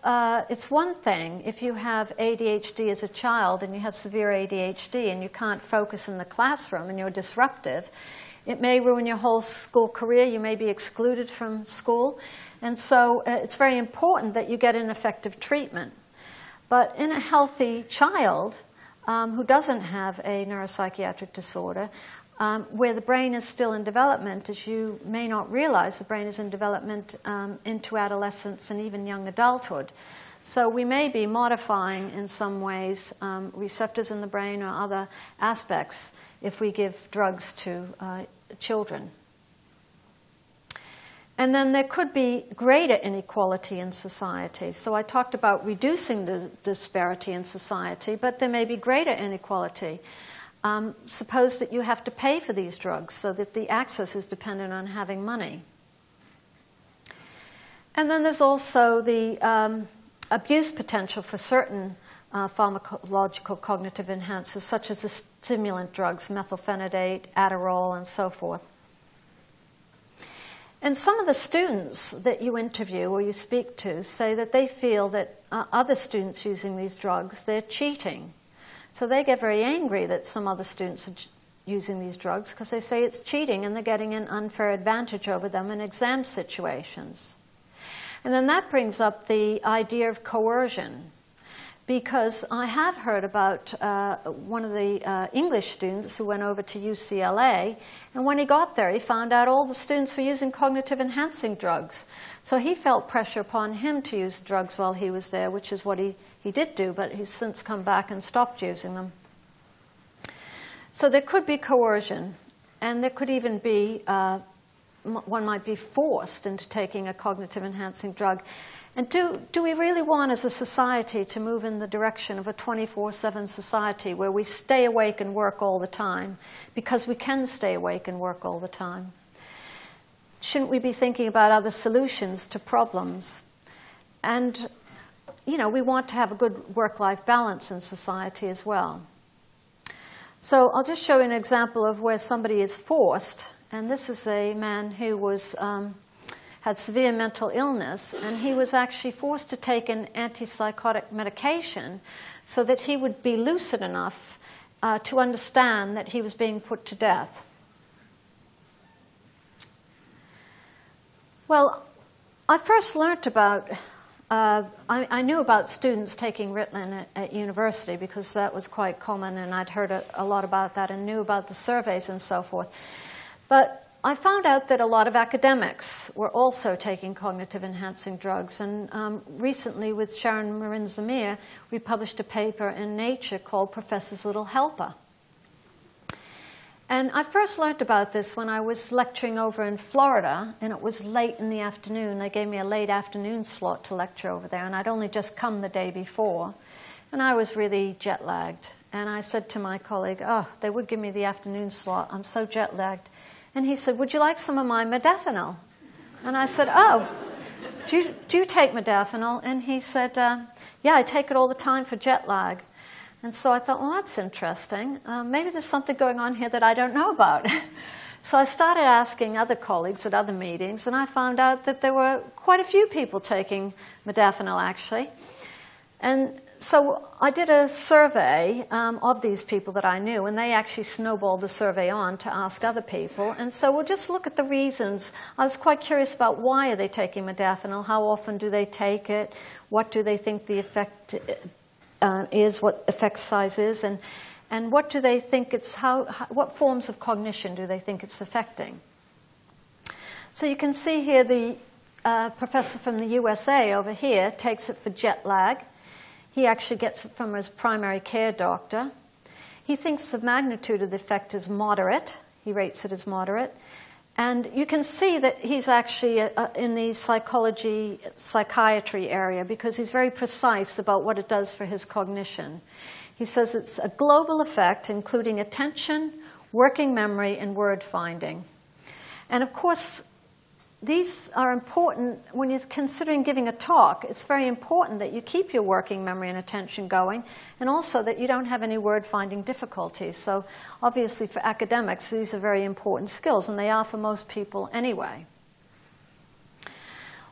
it's one thing if you have ADHD as a child and you have severe ADHD and you can't focus in the classroom and you're disruptive, it may ruin your whole school career. You may be excluded from school. And so it's very important that you get an effective treatment. But in a healthy child who doesn't have a neuropsychiatric disorder, where the brain is still in development, as you may not realize, the brain is in development into adolescence and even young adulthood. So we may be modifying in some ways receptors in the brain or other aspects if we give drugs to children. And then there could be greater inequality in society. So I talked about reducing the disparity in society, but there may be greater inequality. Suppose that you have to pay for these drugs so that the access is dependent on having money. And then there's also the abuse potential for certain pharmacological cognitive enhancers, such as the stimulant drugs, methylphenidate, Adderall, and so forth. And some of the students that you interview or you speak to say that they feel that other students using these drugs, they're cheating. So they get very angry that some other students are using these drugs because they say it's cheating and they're getting an unfair advantage over them in exam situations. And then that brings up the idea of coercion, because I have heard about one of the English students who went over to UCLA, and when he got there, he found out all the students were using cognitive enhancing drugs. So he felt pressure upon him to use drugs while he was there, which is what he did do, but he's since come back and stopped using them. So there could be coercion, and there could even be, one might be forced into taking a cognitive enhancing drug. And do we really want as a society to move in the direction of a 24/7 society where we stay awake and work all the time because we can stay awake and work all the time? Shouldn't we be thinking about other solutions to problems? And, you know, we want to have a good work-life balance in society as well. So I'll just show you an example of where somebody is forced. And this is a man who was had severe mental illness, and he was actually forced to take an antipsychotic medication so that he would be lucid enough to understand that he was being put to death. Well, I first learned about, I knew about students taking Ritalin at university because that was quite common, and I'd heard a lot about that and knew about the surveys and so forth. But I found out that a lot of academics were also taking cognitive enhancing drugs. And recently with Sharon Marin Zamir, we published a paper in Nature called Professor's Little Helper. And I first learned about this when I was lecturing over in Florida, and it was late in the afternoon. They gave me a late afternoon slot to lecture over there, and I'd only just come the day before. And I was really jet-lagged. And I said to my colleague, oh, they would give me the afternoon slot. I'm so jet-lagged. And he said, would you like some of my modafinil? And I said, oh, do you take modafinil? And he said, yeah, I take it all the time for jet lag. And so I thought, well, that's interesting. Maybe there's something going on here that I don't know about. So I started asking other colleagues at other meetings, and I found out that there were quite a few people taking modafinil, actually. And so I did a survey of these people that I knew, and they actually snowballed the survey on to ask other people. And so we'll just look at the reasons. I was quite curious about why are they taking modafinil, how often do they take it, what do they think the effect is, what effect size is, and what do they think it's, what forms of cognition do they think it's affecting. So you can see here the professor from the USA over here takes it for jet lag. He actually gets it from his primary care doctor. He thinks the magnitude of the effect is moderate. He rates it as moderate. And you can see that he's actually in the psychiatry area because he's very precise about what it does for his cognition. He says it's a global effect, including attention, working memory, and word finding. And of course, these are important when you're considering giving a talk. It's very important that you keep your working memory and attention going, and also that you don't have any word-finding difficulties. So obviously for academics, these are very important skills, and they are for most people anyway.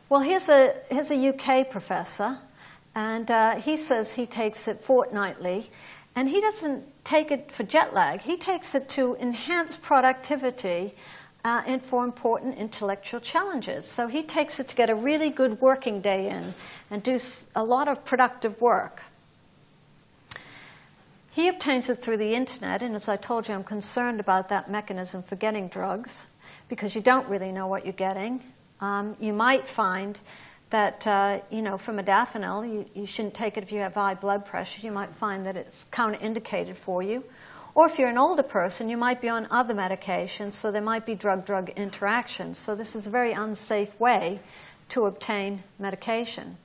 Well, here's a UK professor, and he says he takes it fortnightly, and he doesn't take it for jet lag. He takes it to enhance productivity and for important intellectual challenges. So he takes it to get a really good working day in and do a lot of productive work. He obtains it through the internet, and as I told you, I'm concerned about that mechanism for getting drugs because you don't really know what you're getting. You might find that, for modafinil, you shouldn't take it if you have high blood pressure. You might find that it's counterindicated for you. Or if you're an older person, you might be on other medications, so there might be drug-drug interactions. So this is a very unsafe way to obtain medication.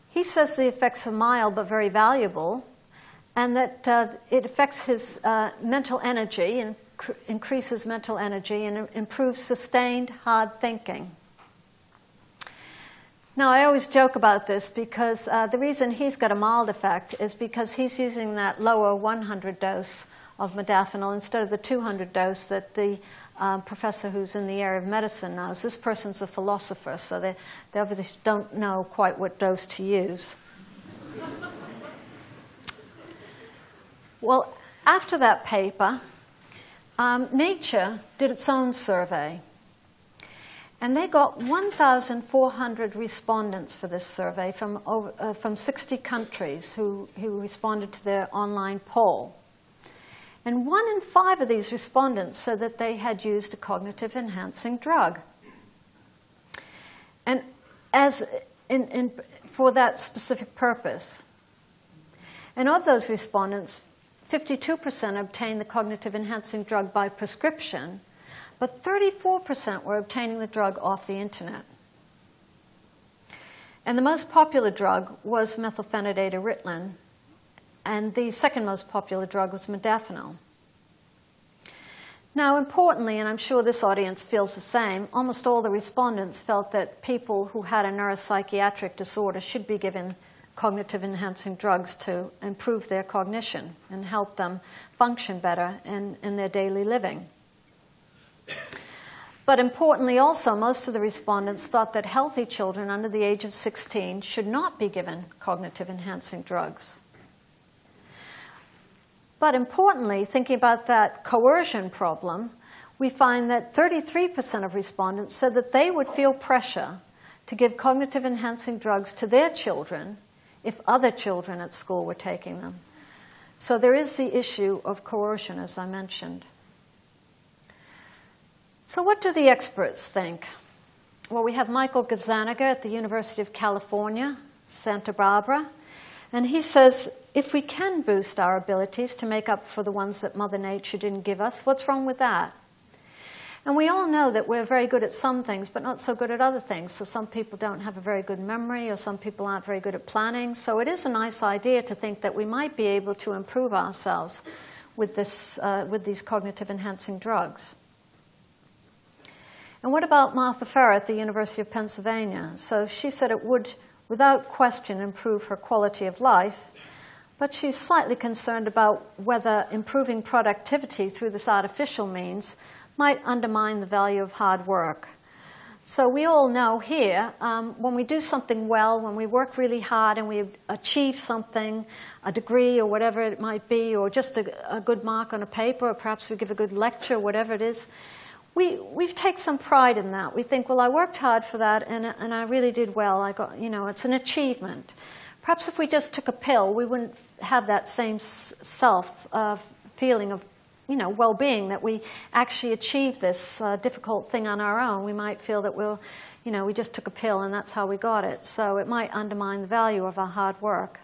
He says the effects are mild but very valuable, and that it affects his mental energy, and increases mental energy, and improves sustained hard thinking. Now, I always joke about this because the reason he's got a mild effect is because he's using that lower 100 dose of modafinil instead of the 200 dose that the professor who's in the area of medicine knows. This person's a philosopher, so they obviously don't know quite what dose to use. Well, after that paper, Nature did its own survey. And they got 1,400 respondents for this survey from 60 countries who responded to their online poll. And 1 in 5 of these respondents said that they had used a cognitive enhancing drug. And for that specific purpose. And of those respondents, 52% obtained the cognitive enhancing drug by prescription, but 34% were obtaining the drug off the internet. And the most popular drug was methylphenidate or Ritalin, and the second most popular drug was modafinil. Now, importantly, and I'm sure this audience feels the same, almost all the respondents felt that people who had a neuropsychiatric disorder should be given cognitive enhancing drugs to improve their cognition and help them function better in their daily living. But importantly also, most of the respondents thought that healthy children under the age of 16 should not be given cognitive enhancing drugs. But importantly, thinking about that coercion problem, we find that 33% of respondents said that they would feel pressure to give cognitive enhancing drugs to their children if other children at school were taking them. So there is the issue of coercion, as I mentioned. So what do the experts think? Well, we have Michael Gazzaniga at the University of California, Santa Barbara, and he says, if we can boost our abilities to make up for the ones that Mother Nature didn't give us, what's wrong with that? And we all know that we're very good at some things, but not so good at other things. So some people don't have a very good memory, or some people aren't very good at planning. So it is a nice idea to think that we might be able to improve ourselves with these cognitive enhancing drugs. And what about Martha Farrer at the University of Pennsylvania? So she said it would, without question, improve her quality of life, but she's slightly concerned about whether improving productivity through this artificial means might undermine the value of hard work. So we all know here, when we do something well, when we work really hard and we achieve something, a degree or whatever it might be, or just a good mark on a paper, or perhaps we give a good lecture, whatever it is, we take some pride in that. We think, well, I worked hard for that, and I really did well. I got, it's an achievement. Perhaps if we just took a pill, we wouldn't have that same self feeling of, well-being, that we actually achieved this difficult thing on our own. We might feel that we just took a pill and that's how we got it. So it might undermine the value of our hard work.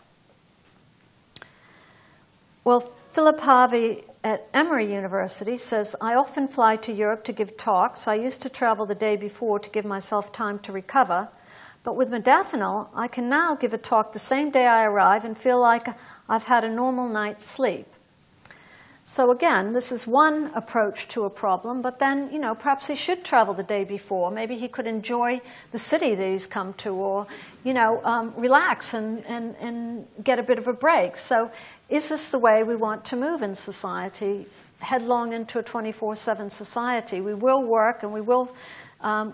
Well, Philip Harvey at Emory University says, I often fly to Europe to give talks. I used to travel the day before to give myself time to recover. But with modafinil, I can now give a talk the same day I arrive and feel like I've had a normal night's sleep. So again, this is one approach to a problem, but then, perhaps he should travel the day before. Maybe he could enjoy the city that he's come to, or, relax and get a bit of a break. So is this the way we want to move in society, headlong into a 24/7 society? We will work, and we will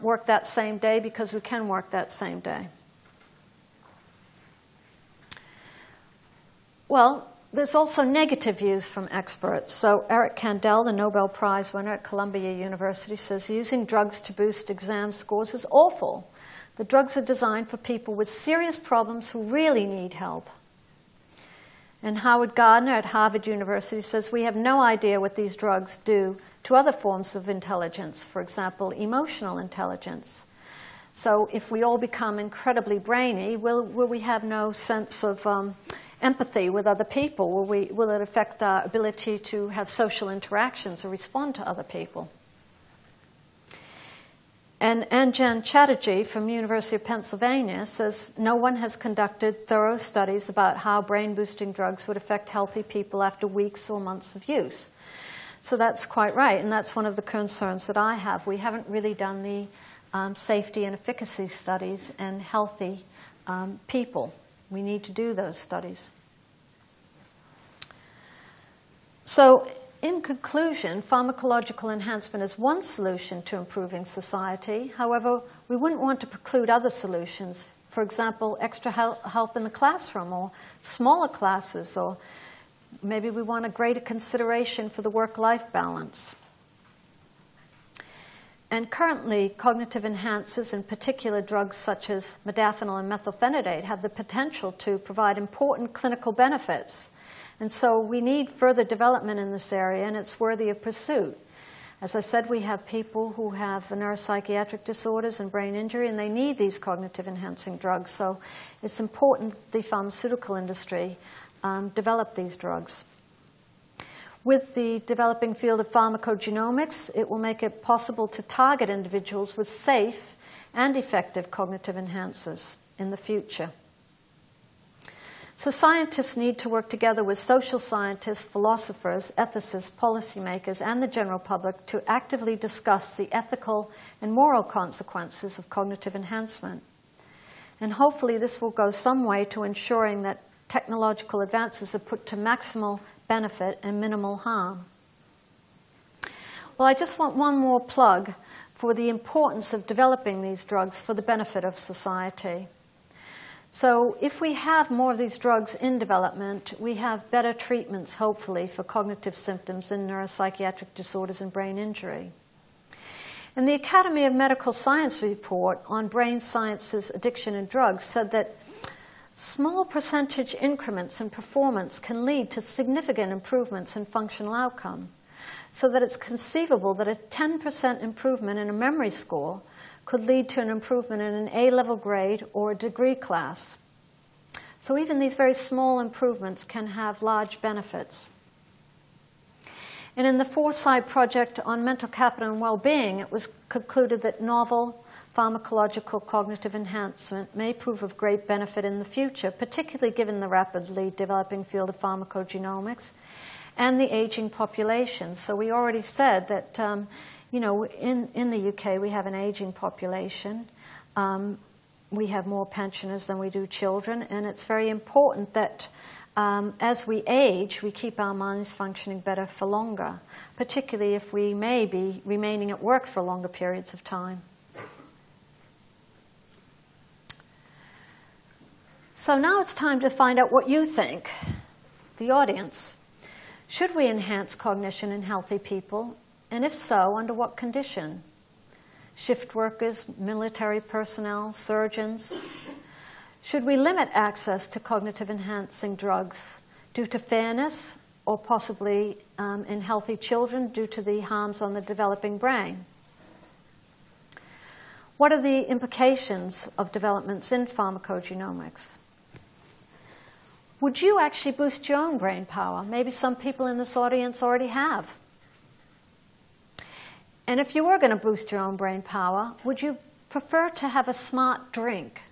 work that same day because we can work that same day. Well, there's also negative views from experts. So Eric Kandel, the Nobel Prize winner at Columbia University, says using drugs to boost exam scores is awful. The drugs are designed for people with serious problems who really need help. And Howard Gardner at Harvard University says we have no idea what these drugs do to other forms of intelligence, for example, emotional intelligence. So if we all become incredibly brainy, will we have no sense of empathy with other people? Will it affect our ability to have social interactions or respond to other people? And Anjan Chatterjee from University of Pennsylvania says no one has conducted thorough studies about how brain-boosting drugs would affect healthy people after weeks or months of use. So that's quite right, and that's one of the concerns that I have. We haven't really done the safety and efficacy studies in healthy people. We need to do those studies. So, in conclusion, pharmacological enhancement is one solution to improving society. However, we wouldn't want to preclude other solutions. For example, extra help in the classroom, or smaller classes, or maybe we want a greater consideration for the work-life balance. And currently, cognitive enhancers, in particular drugs such as modafinil and methylphenidate, have the potential to provide important clinical benefits. And so we need further development in this area, and it's worthy of pursuit. As I said, we have people who have neuropsychiatric disorders and brain injury, and they need these cognitive enhancing drugs. So it's important that the pharmaceutical industry develop these drugs. With the developing field of pharmacogenomics, it will make it possible to target individuals with safe and effective cognitive enhancers in the future. So scientists need to work together with social scientists, philosophers, ethicists, policymakers, and the general public to actively discuss the ethical and moral consequences of cognitive enhancement. And hopefully this will go some way to ensuring that technological advances are put to maximal benefit and minimal harm. Well, I just want one more plug for the importance of developing these drugs for the benefit of society. So if we have more of these drugs in development, we have better treatments, hopefully, for cognitive symptoms in neuropsychiatric disorders and brain injury. And the Academy of Medical Science report on brain sciences, addiction, and drugs said that small percentage increments in performance can lead to significant improvements in functional outcome, so that it's conceivable that a 10% improvement in a memory score could lead to an improvement in an A-level grade or a degree class. So even these very small improvements can have large benefits. And in the Foresight project on mental capital and well-being, it was concluded that novel pharmacological cognitive enhancement may prove of great benefit in the future, particularly given the rapidly developing field of pharmacogenomics and the aging population. So we already said that, in the UK we have an aging population. We have more pensioners than we do children, and it's very important that as we age, we keep our minds functioning better for longer, particularly if we may be remaining at work for longer periods of time. So now it's time to find out what you think, the audience. Should we enhance cognition in healthy people? And if so, under what condition? Shift workers, military personnel, surgeons? Should we limit access to cognitive enhancing drugs due to fairness, or possibly in healthy children due to the harms on the developing brain? What are the implications of developments in pharmacogenomics? Would you actually boost your own brain power? Maybe some people in this audience already have. And if you were going to boost your own brain power, would you prefer to have a smart drink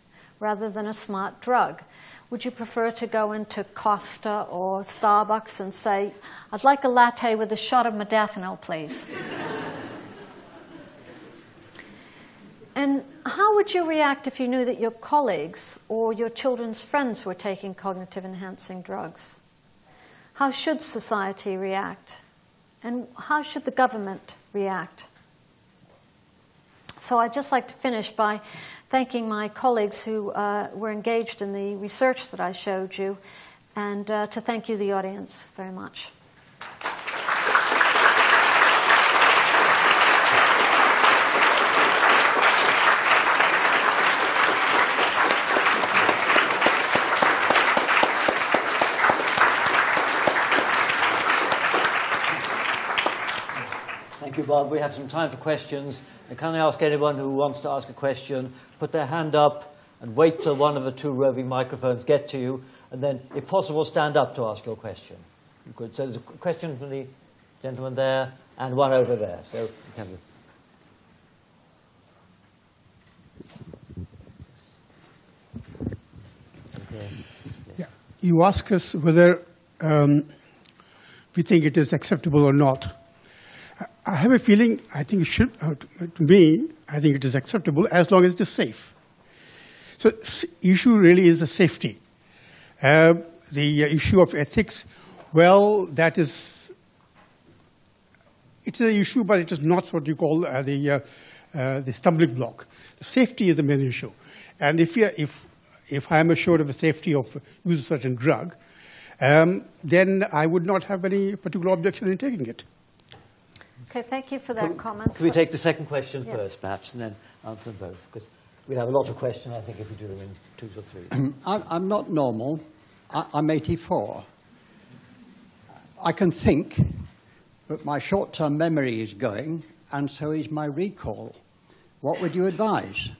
rather than a smart drug? Would you prefer to go into Costa or Starbucks and say, "I'd like a latte with a shot of Modafinil, please"? And how would you react if you knew that your colleagues or your children's friends were taking cognitive enhancing drugs? How should society react? And how should the government react? So I'd just like to finish by thanking my colleagues who were engaged in the research that I showed you, and to thank you, the audience, very much. Thank you, Bob. We have some time for questions. And can I ask anyone who wants to ask a question, put their hand up and wait till one of the two roving microphones get to you, and then, if possible, stand up to ask your question. You could. So there's a question from the gentleman there and one over there. So you can. Okay. Yeah. You ask us whether we think it is acceptable or not. I have a feeling, I think it should, to me, I think it is acceptable as long as it is safe. So the issue really is the safety. The issue of ethics, well, that is, it's an issue, but it is not what you call the stumbling block. The safety is the main issue. And if I am assured of the safety of use of a certain drug, then I would not have any particular objection in taking it. Okay, thank you for that comment. Can we take the second question first, perhaps, and then answer them both? Because we'll have a lot of questions, I think, if we do them in twos or threes. I'm not normal. I'm 84. I can think, but my short-term memory is going, and so is my recall. What would you advise?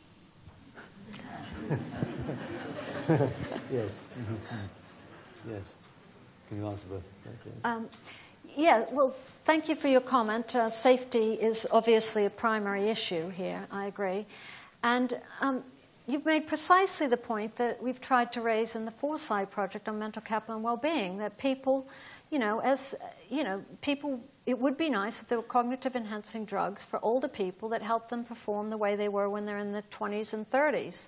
Yes. Yes. Can you answer both? Yeah, well, thank you for your comment. Safety is obviously a primary issue here, I agree. And you've made precisely the point that we've tried to raise in the Foresight project on mental capital and well-being, that people, people, it would be nice if there were cognitive enhancing drugs for older people that help them perform the way they were when they're in their 20s and 30s.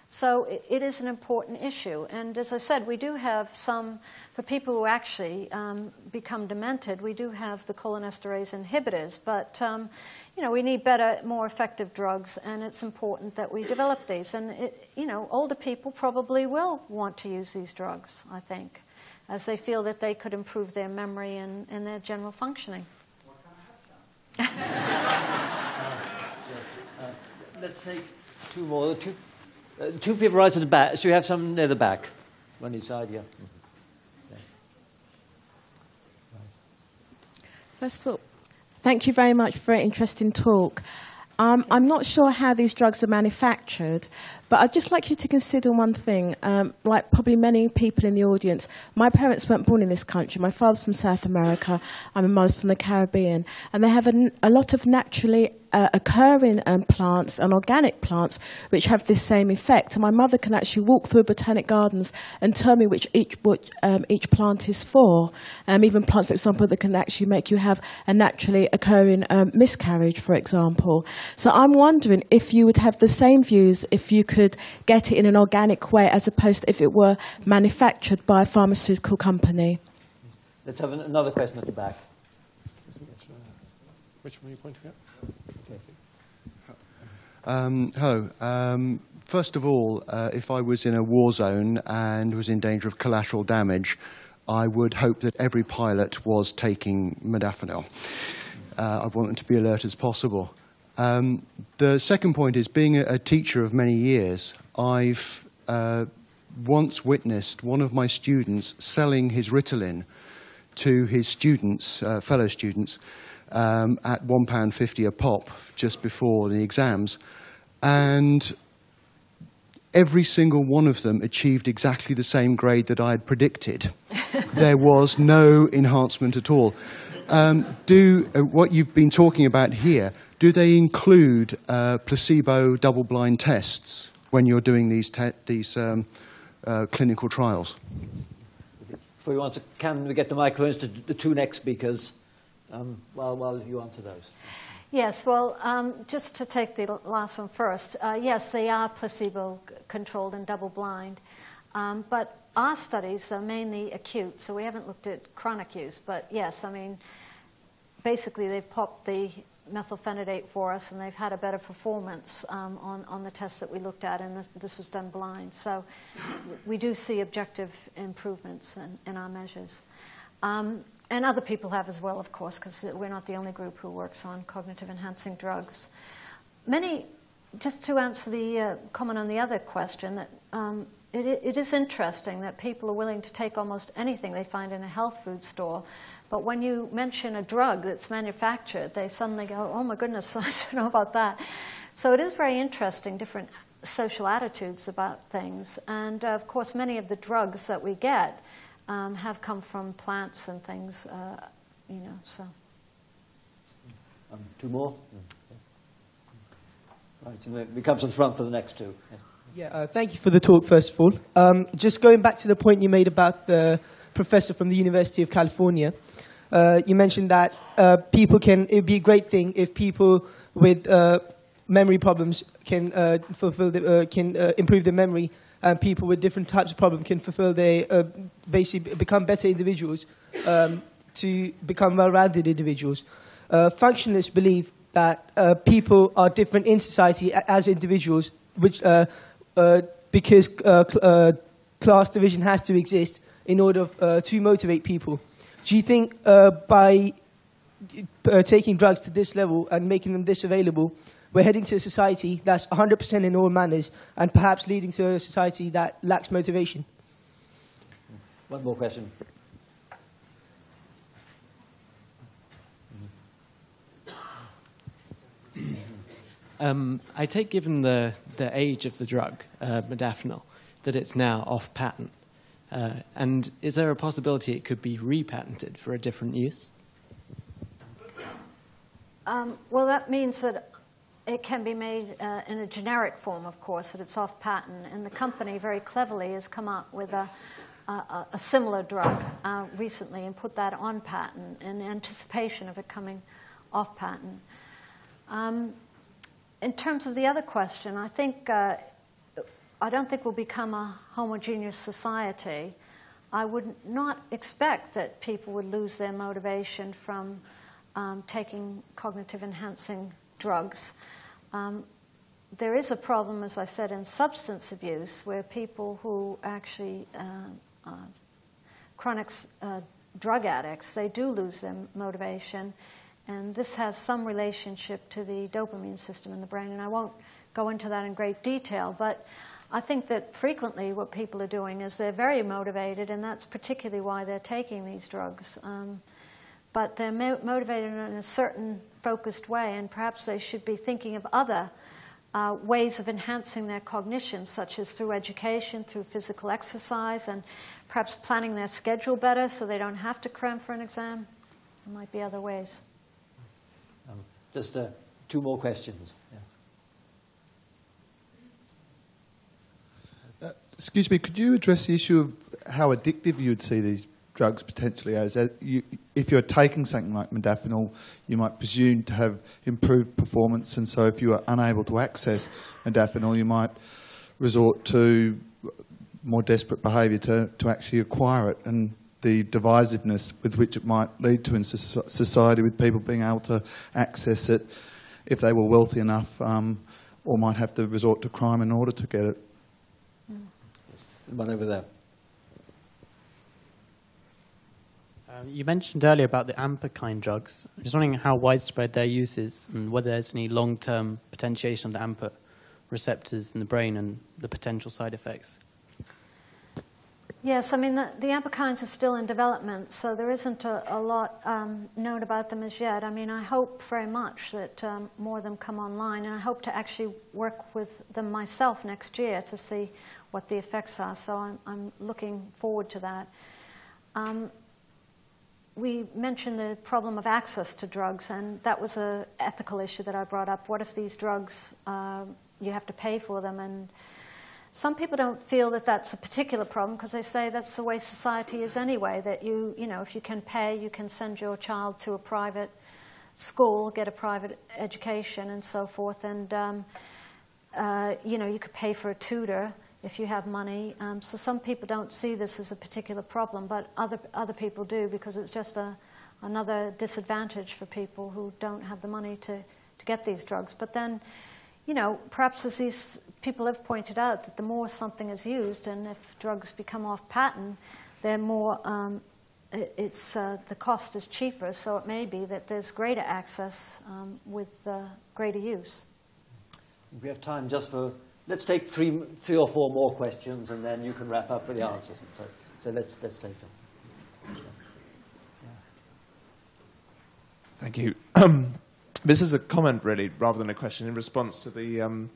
So it is an important issue. And as I said, we do have some, for people who actually become demented, we do have the cholinesterase inhibitors. But, we need better, more effective drugs, and it's important that we develop these. And, older people probably will want to use these drugs, I think, as they feel that they could improve their memory and their general functioning. Let's take two more. Two people right at the back. So we have some near the back. One each side, yeah. Okay. First of all, thank you very much for an interesting talk. I'm not sure how these drugs are manufactured, but I'd just like you to consider one thing. Like probably many people in the audience, my parents weren't born in this country. My father's from South America. My mother's from the Caribbean. And they have a lot of naturally occurring plants and organic plants which have this same effect. And my mother can actually walk through botanic gardens and tell me which each plant is for. Even plants, for example, that can actually make you have a naturally occurring miscarriage, for example. So I'm wondering if you would have the same views if you could get it in an organic way as opposed to if it were manufactured by a pharmaceutical company. Let's have another question at the back. Which one are you pointing at? First of all, if I was in a war zone and was in danger of collateral damage, I would hope that every pilot was taking Modafinil. I want them to be alert as possible. The second point is, being a teacher of many years, I've once witnessed one of my students selling his Ritalin to his students, fellow students, at £1.50 a pop just before the exams. And every single one of them achieved exactly the same grade that I had predicted. There was no enhancement at all. What you've been talking about here, do they include placebo double-blind tests when you're doing these clinical trials? Before you answer, can we get the microphones to the two next speakers while you answer those? Yes, well, just to take the last one first, yes, they are placebo-controlled and double-blind, but our studies are mainly acute, so we haven't looked at chronic use. But yes, I mean, basically they've popped the methylphenidate for us, and they've had a better performance on the tests that we looked at, and this was done blind. So we do see objective improvements in our measures. And other people have as well, of course, because we're not the only group who works on cognitive enhancing drugs. Just to answer the comment on the other question, that it is interesting that people are willing to take almost anything they find in a health food store, but when you mention a drug that's manufactured, they suddenly go, oh my goodness, I don't know about that. So it is very interesting, different social attitudes about things. And of course, many of the drugs that we get have come from plants and things, so. Two more? Right, so we come to the front for the next two. Yeah, thank you for the talk, first of all. Just going back to the point you made about the professor from the University of California, you mentioned that it would be a great thing if people with memory problems can improve their memory, and people with different types of problems can basically become better individuals, to become well-rounded individuals. Functionalists believe that people are different in society as individuals, because class division has to exist in order to motivate people. Do you think by taking drugs to this level and making them this available, we're heading to a society that's 100% in all manners, and perhaps leading to a society that lacks motivation? One more question. I take, given the age of the drug, Modafinil, that it's now off patent. And is there a possibility it could be repatented for a different use? Well, that means that it can be made in a generic form, of course, that it's off patent. And the company very cleverly has come up with a similar drug recently and put that on patent in anticipation of it coming off patent. In terms of the other question, I don't think we'll become a homogeneous society. I would not expect that people would lose their motivation from taking cognitive enhancing drugs. There is a problem, as I said, in substance abuse, where people who actually chronic drug addicts, they do lose their motivation, and this has some relationship to the dopamine system in the brain, and I won't go into that in great detail, but I think that frequently what people are doing is they're very motivated, and that's particularly why they're taking these drugs. But they're motivated in a certain focused way, and perhaps they should be thinking of other ways of enhancing their cognition, such as through education, through physical exercise, and perhaps planning their schedule better so they don't have to cram for an exam. There might be other ways. Just 2 more questions. Yeah. Excuse me, could you address the issue of how addictive you would see these drugs potentially as? If you're taking something like modafinil, you might presume to have improved performance, and so if you are unable to access modafinil, you might resort to more desperate behaviour to actually acquire it, and the divisiveness with which it might lead to in society, with people being able to access it if they were wealthy enough, or might have to resort to crime in order to get it. One over there. You mentioned earlier about the amphetamine drugs. I'm just wondering how widespread their use is and whether there's any long-term potentiation of the AMPA receptors in the brain and the potential side effects. Yes, I mean, the amphetamines are still in development, so there isn't a lot known about them as yet. I mean, I hope very much that more of them come online, and I hope to actually work with them myself next year to see what the effects are, so I'm looking forward to that. We mentioned the problem of access to drugs, and that was an ethical issue that I brought up. What if these drugs, you have to pay for them? And some people don't feel that that's a particular problem because they say that's the way society is anyway, that you know, if you can pay, you can send your child to a private school, get a private education and so forth, and you know, you could pay for a tutor if you have money. So some people don't see this as a particular problem, but other people do, because it's just another disadvantage for people who don't have the money to get these drugs. But then, you know, perhaps as these people have pointed out, that the more something is used, and if drugs become off patent, they're more, the cost is cheaper, so it may be that there's greater access with greater use. We have time just for, let's take three or four more questions, and then you can wrap up with the answers. So let's take some. Thank you. This is a comment, really, rather than a question, in response to the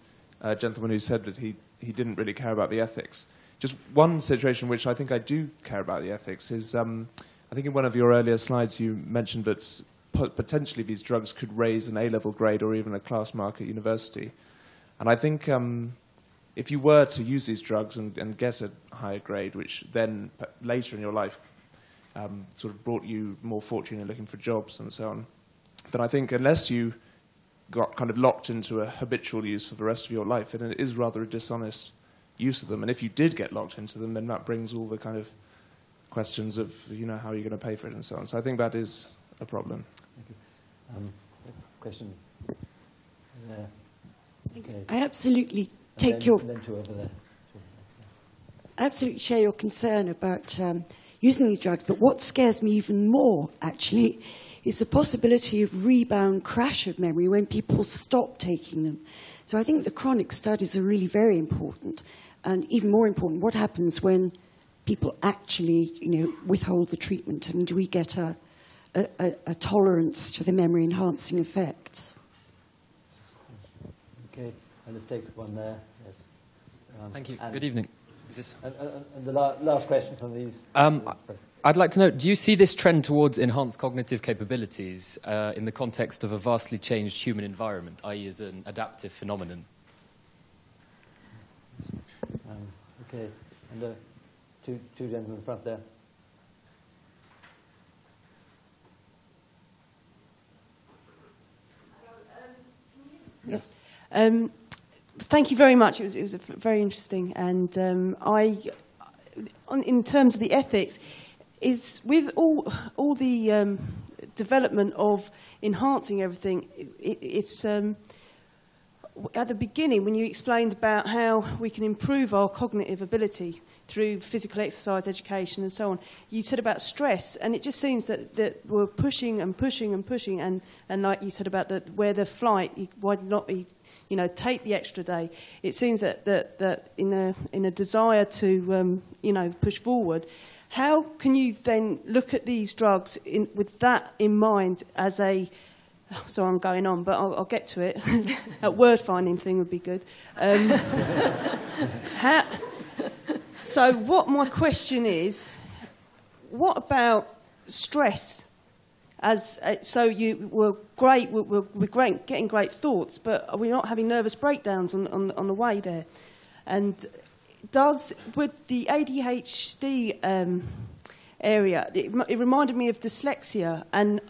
gentleman who said that he didn't really care about the ethics. Just one situation which I think I do care about the ethics is, I think in one of your earlier slides you mentioned that potentially these drugs could raise an A-level grade or even a class mark at university. And I think if you were to use these drugs and get a higher grade, which then later in your life sort of brought you more fortune in looking for jobs and so on, then I think unless you got kind of locked into a habitual use for the rest of your life, then it is rather a dishonest use of them. And if you did get locked into them, then that brings all the kind of questions of, you know, how are you going to pay for it and so on. So I think that is a problem. Thank you. Question there. Okay. I absolutely take your... And then two over there. I absolutely share your concern about using these drugs, but what scares me even more, actually, is the possibility of rebound crash of memory when people stop taking them. So I think the chronic studies are really very important, and even more important, what happens when people actually, you know, withhold the treatment, and do we get a tolerance to the memory-enhancing effects? Okay, and let's take one there. Yes. Thank you. Good evening. Is this... And the last question from these. I'd like to know, do you see this trend towards enhanced cognitive capabilities in the context of a vastly changed human environment, i.e. as an adaptive phenomenon? Okay, and the two gentlemen in front there. Yes. Thank you very much. It was very interesting, and in terms of the ethics, is with all the development of enhancing everything, it's at the beginning when you explained about how we can improve our cognitive ability through physical exercise, education, and so on. You said about stress, and it just seems that we're pushing and pushing and pushing, and like you said about where the flight, why not be, you know, take the extra day. It seems that in a desire to you know, push forward, how can you then look at these drugs with that in mind as a sorry, I'm going on, but I'll get to it. That word finding thing would be good. So what my question is, what about stress? So you were great, we're great, getting great thoughts, but are we not having nervous breakdowns on the way there? And with the ADHD area, it reminded me of dyslexia, and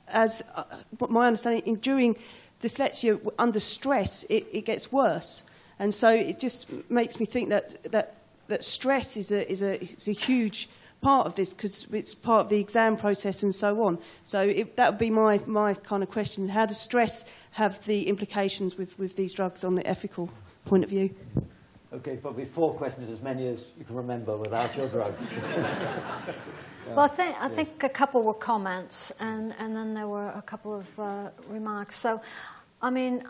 as my understanding, during dyslexia, under stress, it gets worse. And so it just makes me think that stress is a huge part of this, because it's part of the exam process and so on. So that would be my kind of question. How does stress have the implications with these drugs on the ethical point of view? Okay, probably 4 questions, as many as you can remember without your drugs. Well, I think a couple were comments, and then there were a couple of remarks. So, I mean,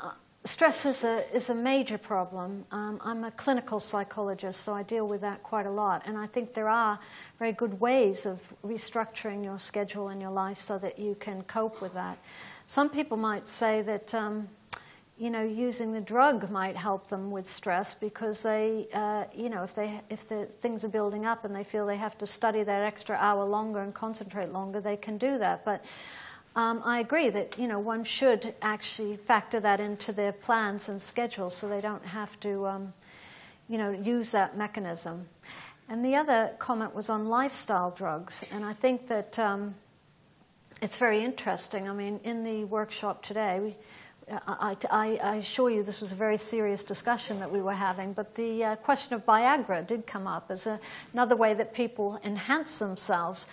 stress is a major problem. I'm a clinical psychologist, so I deal with that quite a lot. And I think there are very good ways of restructuring your schedule and your life so that you can cope with that. Some people might say that, using the drug might help them with stress because they, if the things are building up and they feel they have to study that extra hour longer and concentrate longer, they can do that. But I agree that, one should actually factor that into their plans and schedules so they don't have to, use that mechanism. And the other comment was on lifestyle drugs. And I think that it's very interesting. I mean, in the workshop today, I assure you this was a very serious discussion that we were having, but the question of Viagra did come up as another way that people enhance themselves.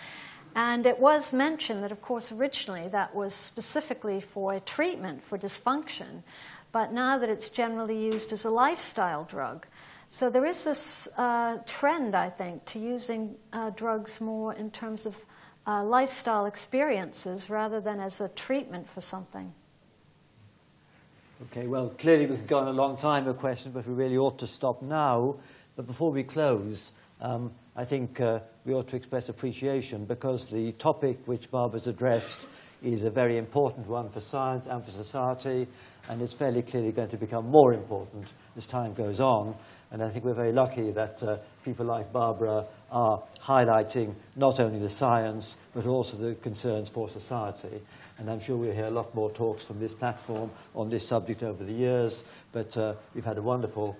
And it was mentioned that, of course, originally that was specifically for a treatment for dysfunction, but now that it's generally used as a lifestyle drug. So there is this trend, I think, to using drugs more in terms of lifestyle experiences rather than as a treatment for something. Okay, well, clearly we could go on a long time with questions, but we really ought to stop now. But before we close, I think we ought to express appreciation because the topic which Barbara's addressed is a very important one for science and for society, and it's fairly clearly going to become more important as time goes on. And I think we're very lucky that people like Barbara are highlighting not only the science, but also the concerns for society. And I'm sure we'll hear a lot more talks from this platform on this subject over the years. But we've had a wonderful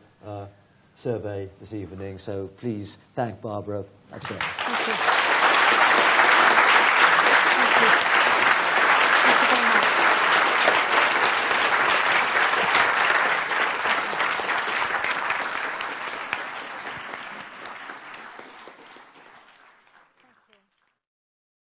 survey this evening, so please thank Barbara. Thank you.